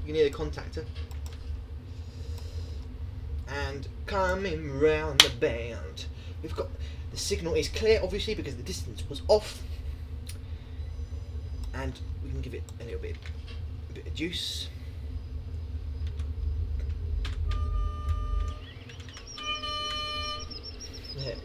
You need a contactor. And coming round the bend. We've got the signal is clear, obviously, because the distance was off. And we can give it a little bit of juice. There.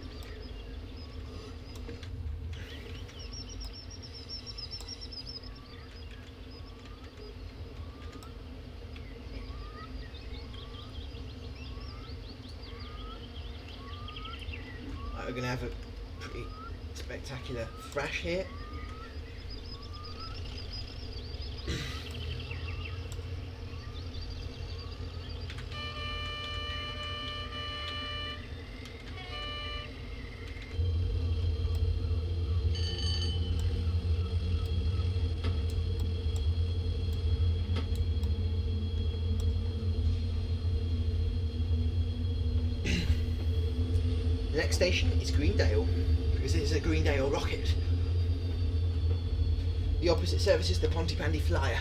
We're going to have a pretty spectacular thrash here. The next station is Greendale, because it is a Greendale rocket. The opposite service is the Pontypandy Flyer.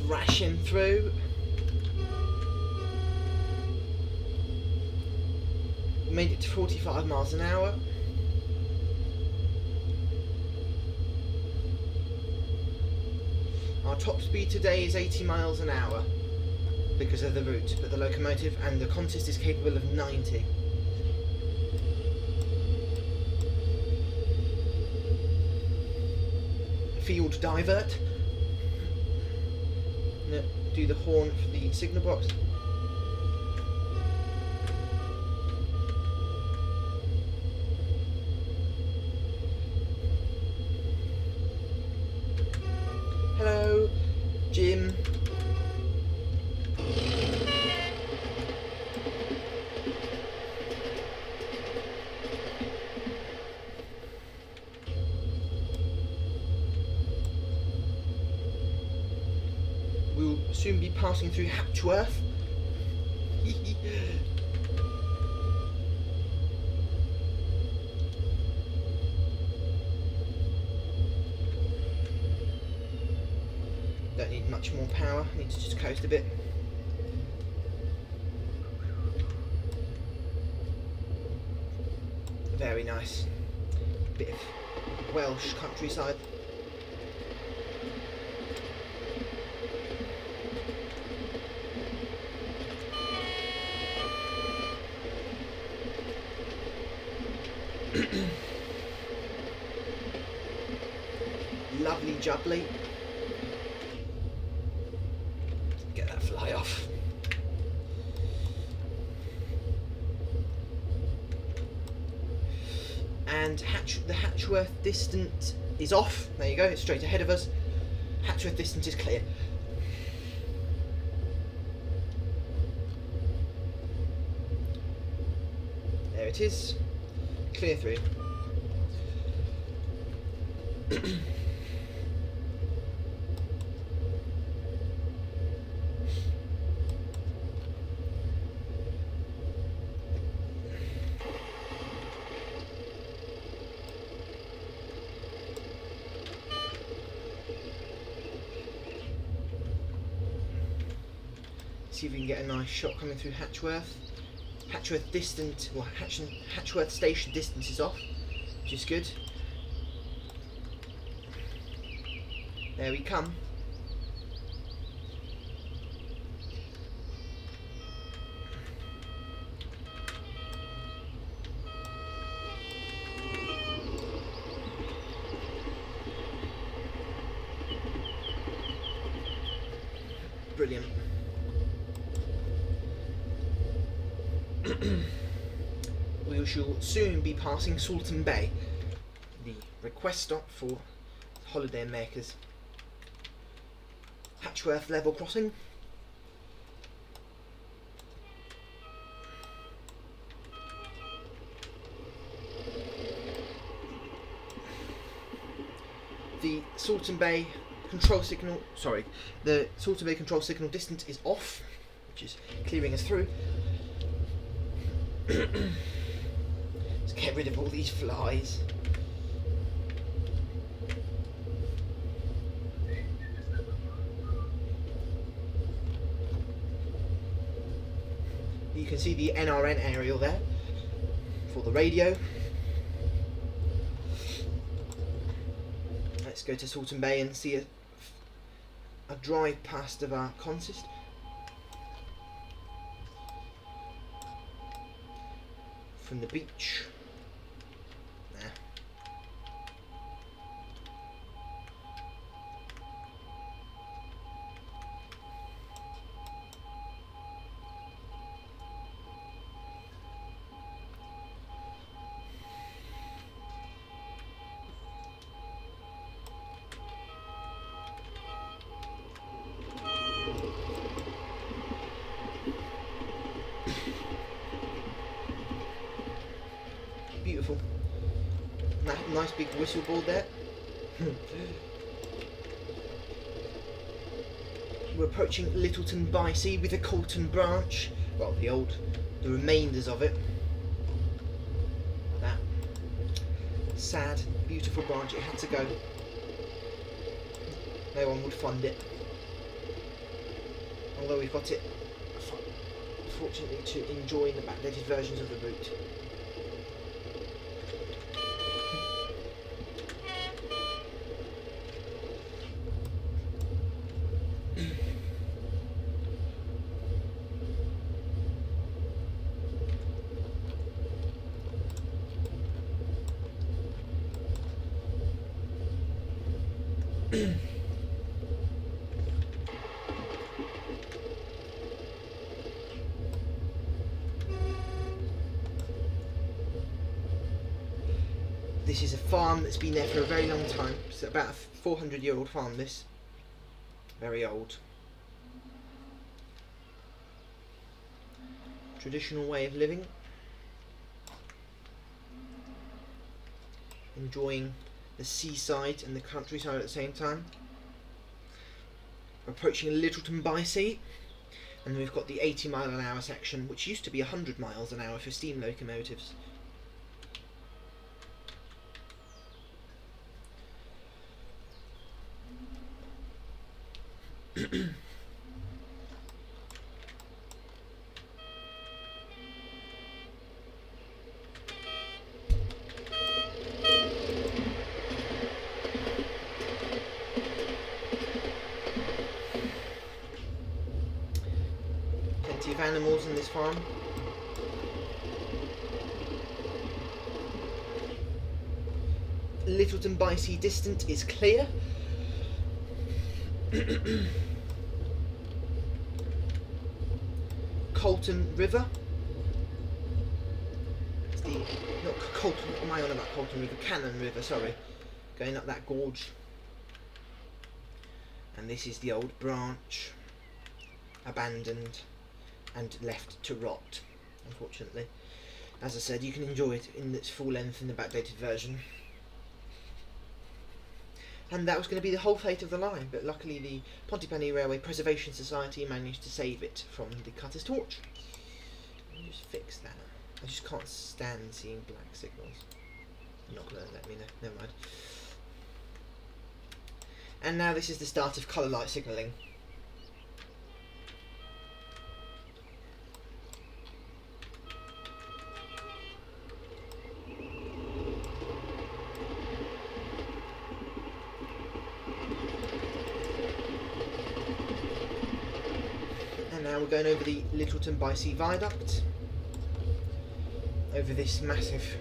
Thrashing through. Made it to 45 miles an hour. Our top speed today is 80 miles an hour because of the route, but the locomotive and the consist is capable of 90. Field divert. Do the horn for the signal box. Hello, Jim. We'll soon be passing through Hapsworth. Don't need much more power, need to just coast a bit. Very nice. Bit of Welsh countryside. Lovely jubbly. Get that fly off. And the Hatchworth distance is off. There you go, it's straight ahead of us. Hatchworth distance is clear. There it is. Clear through. See if we can get a nice shot coming through Hatchworth. Hatchworth distance, well, Hatchworth station distance is off, which is good. There we come. Brilliant. We shall soon be passing Salton Bay, the request stop for holiday makers. Hatchworth level crossing. The Salton Bay control signal, the Salton Bay control signal distance is off, which is clearing us through. Let's get rid of all these flies. You can see the NRN aerial there for the radio. Let's go to Salton Bay and see a drive past of our consist. From the beach. There. Beautiful. Nice big whistle board there. We're approaching Littleton by Sea with the Colton branch. Well, the remainders of it. That sad, beautiful branch, it had to go. No one would fund it. Although we've got it, fortunately, to enjoy in the backdated versions of the route. This is a farm that's been there for a very long time. It's about a 400-year-old farm, this. Very old. Traditional way of living. Enjoying the seaside and the countryside at the same time. We're approaching Littleton by Sea, and then we've got the 80-mile-an-hour section, which used to be 100 miles an hour for steam locomotives. Plenty of animals in this farm. Littleton by Sea distant is clear. Colton River. It's the, not Colton, what am I on about Colton River? Cannon River, sorry. Going up that gorge. And this is the old branch. Abandoned and left to rot, unfortunately. As I said, you can enjoy it in its full length in the backdated version. And that was going to be the whole fate of the line, but luckily the Pontypandy Railway Preservation Society managed to save it from the cutter's torch. Let me just fix that. I just can't stand seeing black signals. You're not going to let me know, never mind. And now this is the start of colour light signalling. Now we're going over the Littleton by Sea viaduct, over this massive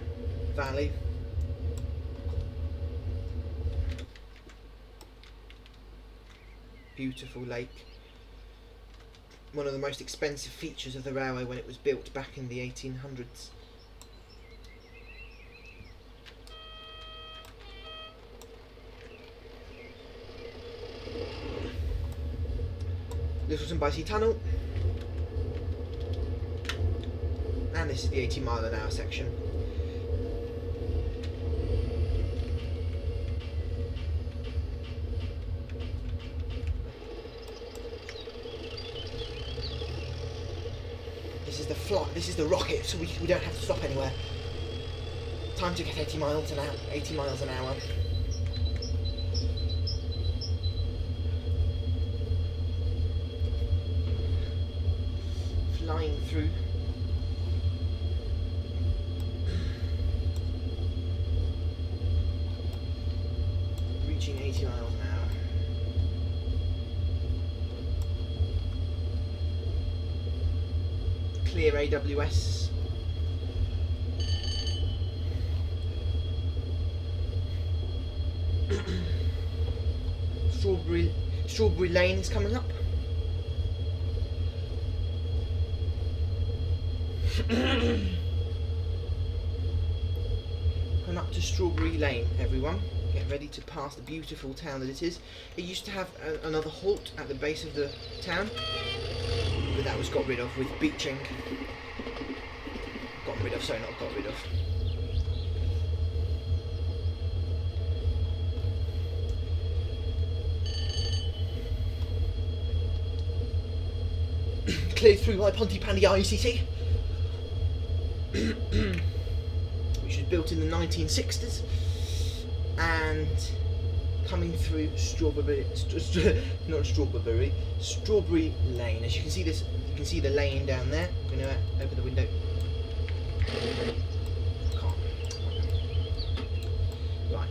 valley. Beautiful lake. One of the most expensive features of the railway when it was built back in the 1800s. Littleton by Sea Tunnel. And this is the 80-mile-an-hour section. This is the rocket, so we don't have to stop anywhere. Time to get 80 miles an hour. 80 miles an hour. Flying through. Reaching 80 miles an hour. Clear AWS. Strawberry Lane is coming up. Come up to Strawberry Lane, everyone. Get ready to pass the beautiful town that it is. It used to have another halt at the base of the town, but that was got rid of with beaching. Got rid of. Cleared through by Pontypandy ICT, which was built in the 1960s, and coming through Strawberry Lane. As you can see you can see the lane down there. I'm going to open the window. Can't. Right.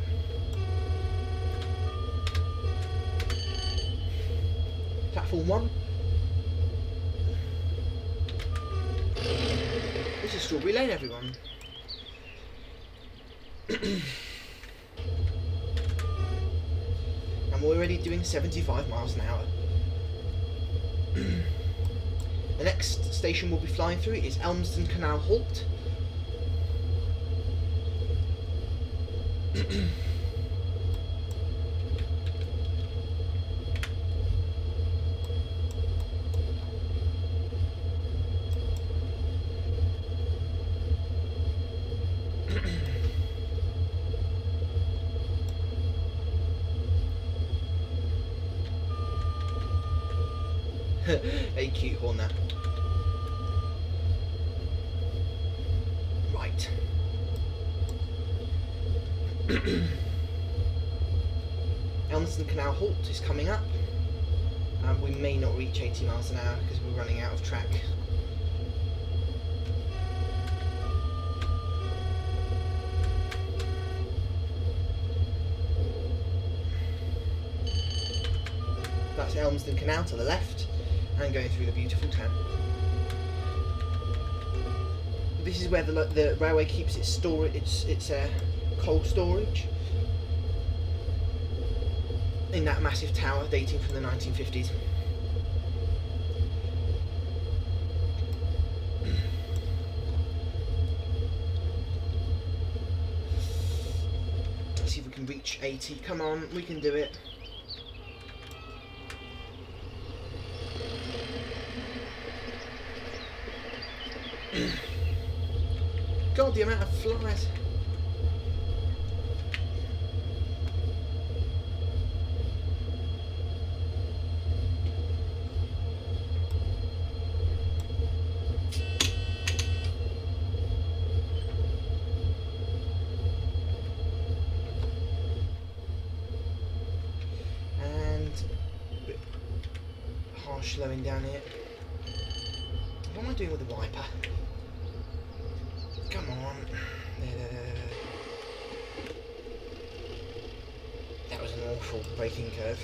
Platform 1. This is Strawberry Lane, everyone. And we're already doing 75 miles an hour. The next station we'll be flying through is Elmsden Canal Halt. A cute horn there. Right. Elmsden Canal Halt is coming up. We may not reach 80 miles an hour because we're running out of track. That's Elmsden Canal to the left, and going through the beautiful town. This is where the railway keeps its coal storage in that massive tower dating from the 1950s. Let's see if we can reach 80. Come on, we can do it. God, the amount of flies. And a bit harsh slowing down here. What am I doing with the wiper? Come on. That was an awful braking curve.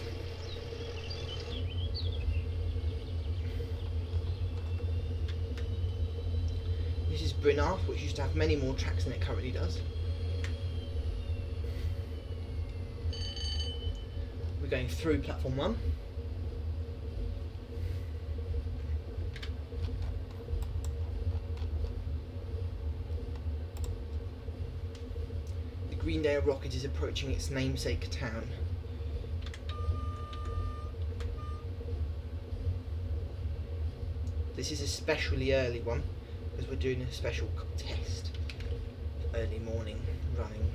This is Brynarth, which used to have many more tracks than it currently does. We're going through platform 1. Greendale rocket is approaching its namesake town. This is a specially early one because we're doing a special test. Early morning running.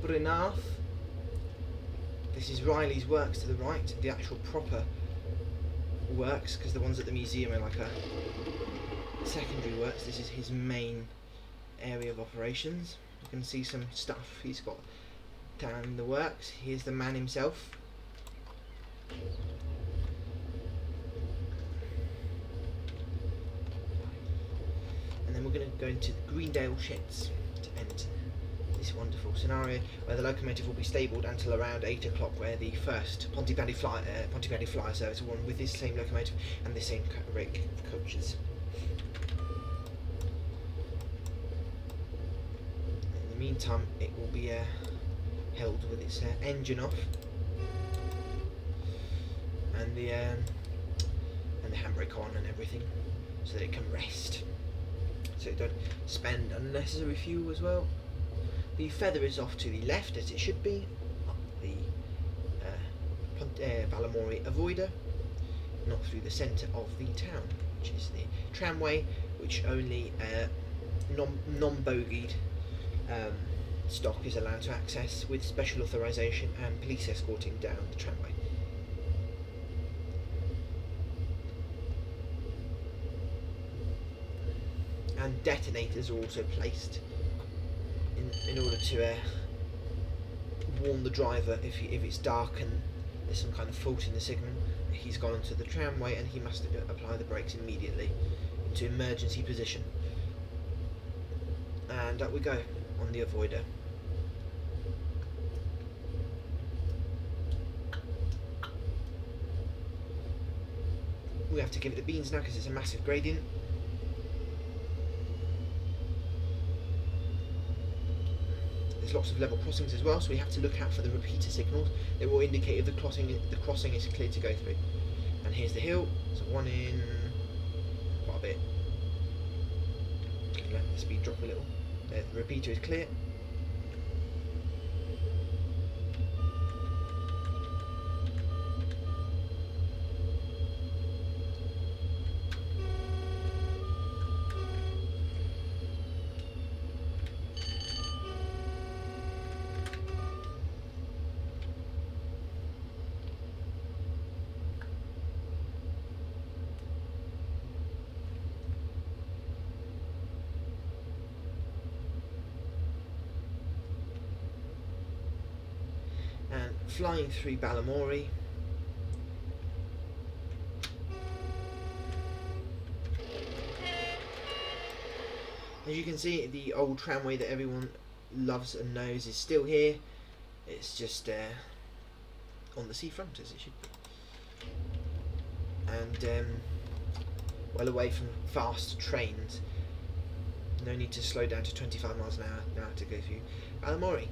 Brynarth. This is Riley's works to the right, the actual proper works, because the ones at the museum are like a secondary works. This is his main area of operations. You can see some stuff he's got down in the works. Here's the man himself. And then we're going to go into the Greendale sheds to end this wonderful scenario, where the locomotive will be stabled until around 8 o'clock, where the first Pontypandy Flyer service will run with this same locomotive and the same rake of coaches. In the meantime, it will be held with its engine off and the handbrake on and everything, so that it can rest, so it don't spend unnecessary fuel as well. The feather is off to the left, as it should be, up the Balamori avoider, not through the centre of the town, which is the tramway, which only non-bogeyed stock is allowed to access with special authorisation and police escorting down the tramway. And detonators are also placed in order to warn the driver if it's dark and there's some kind of fault in the signal. He's gone onto the tramway and he must apply the brakes immediately into emergency position. And up we go on the avoider. We have to give it the beans now because it's a massive gradient. There's lots of level crossings as well, so we have to look out for the repeater signals. They will indicate if the crossing is clear to go through. And here's the hill, so one in, quite a bit. Let the speed drop a little. There, the repeater is clear. Flying through Balamory. As you can see, the old tramway that everyone loves and knows is still here. It's just on the seafront, as it should be. And well away from fast trains. No need to slow down to 25 miles an hour now to go through Balamory.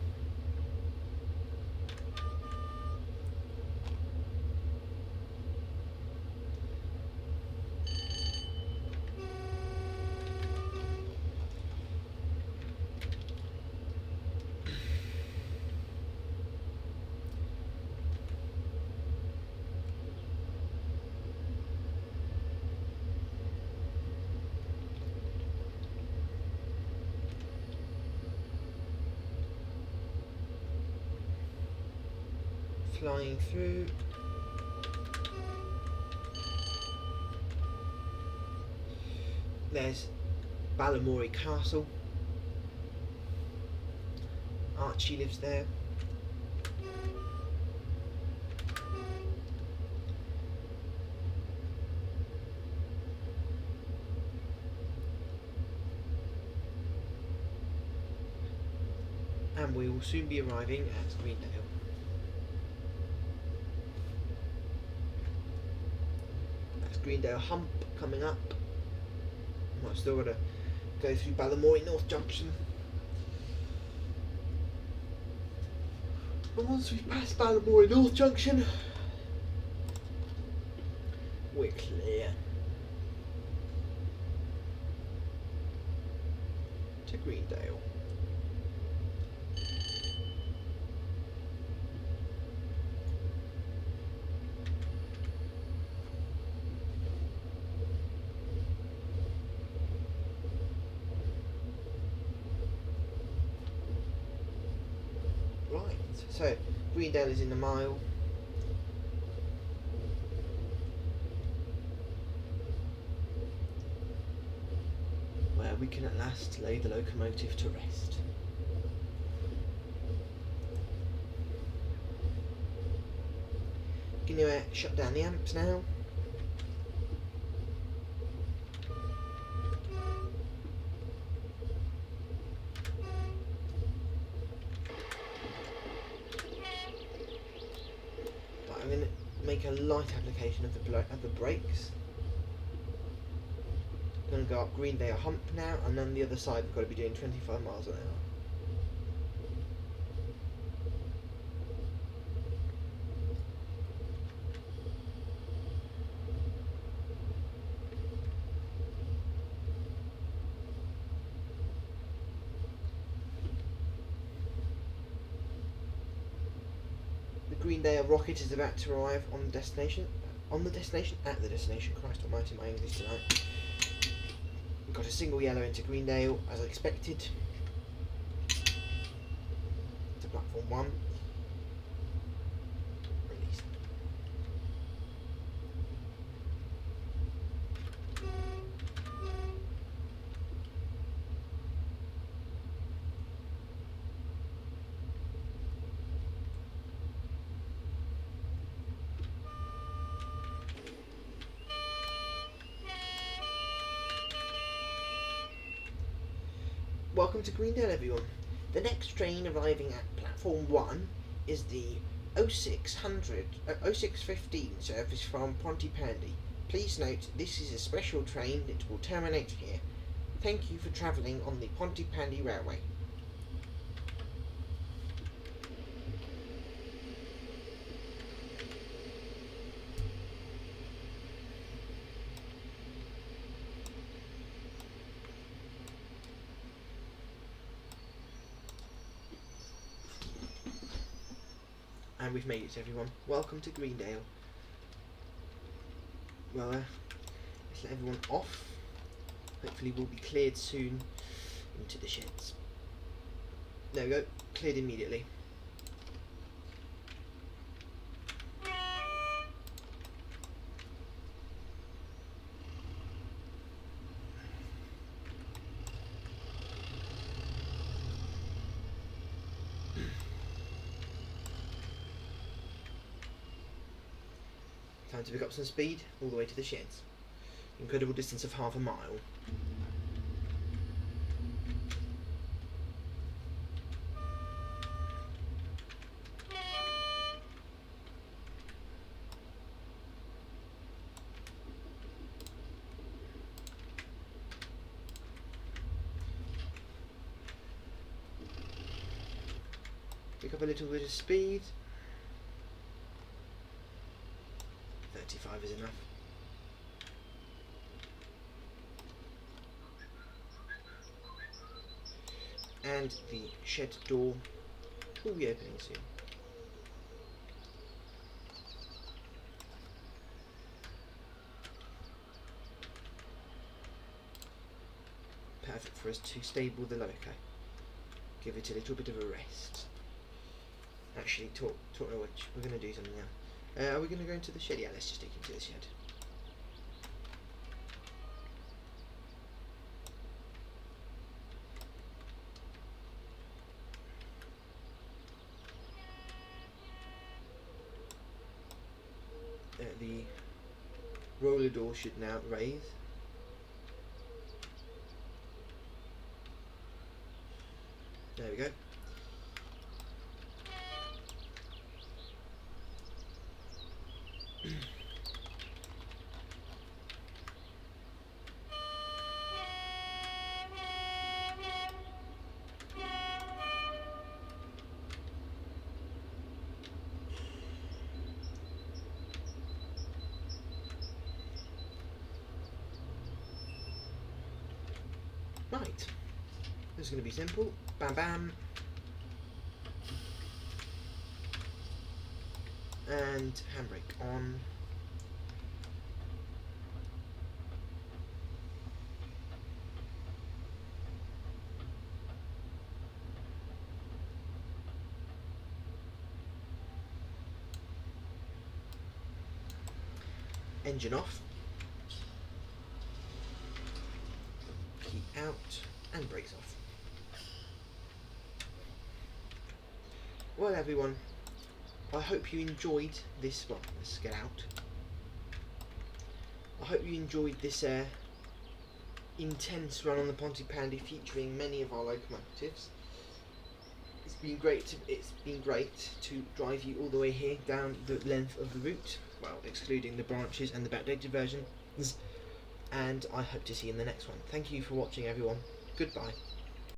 Flying through. There's Balamory Castle. Archie lives there. And we will soon be arriving at Greendale. Greendale Hump coming up. I've still got to go through Balamory North Junction. And once we've passed Balamory North Junction, we're clear to Greendale. So, Greendale is in the mile. Where we can at last lay the locomotive to rest. Can you shut down the amps now? Make a light application of the brakes. I'm going to go up Greendale Hump now, and then the other side we've got to be doing 25 miles an hour. Greendale rocket is about to arrive on the destination. At the destination. Christ almighty, my English tonight. We've got a single yellow into Greendale, as I expected. To platform 1. Release. Welcome to Greendale, everyone. The next train arriving at platform 1 is the 0615 service from Pontypandy. Please note, this is a special train that will terminate here. Thank you for travelling on the Pontypandy Railway. And we've made it, everyone. Welcome to Greendale. Well, let's let everyone off. Hopefully we'll be cleared soon into the sheds. There we go, cleared immediately. Time to pick up some speed all the way to the sheds. Incredible distance of half a mile. Pick up a little bit of speed. 35 is enough. And the shed door will be opening soon. Perfect for us to stable the loco. Give it a little bit of a rest. Actually, talk of which, we're going to do something now. Are we going to go into the shed? Yeah, let's just take him to the shed. The roller door should now raise. There we go. Right, this is going to be simple. Bam bam. And handbrake on. Engine off. Key out and brakes off. Well everyone, I hope you enjoyed this, well, let's get out. I hope you enjoyed this intense run on the Pontypandy featuring many of our locomotives. It's been great to drive you all the way here down the length of the route, well, excluding the branches and the backdated versions, and I hope to see you in the next one. Thank you for watching everyone. Goodbye.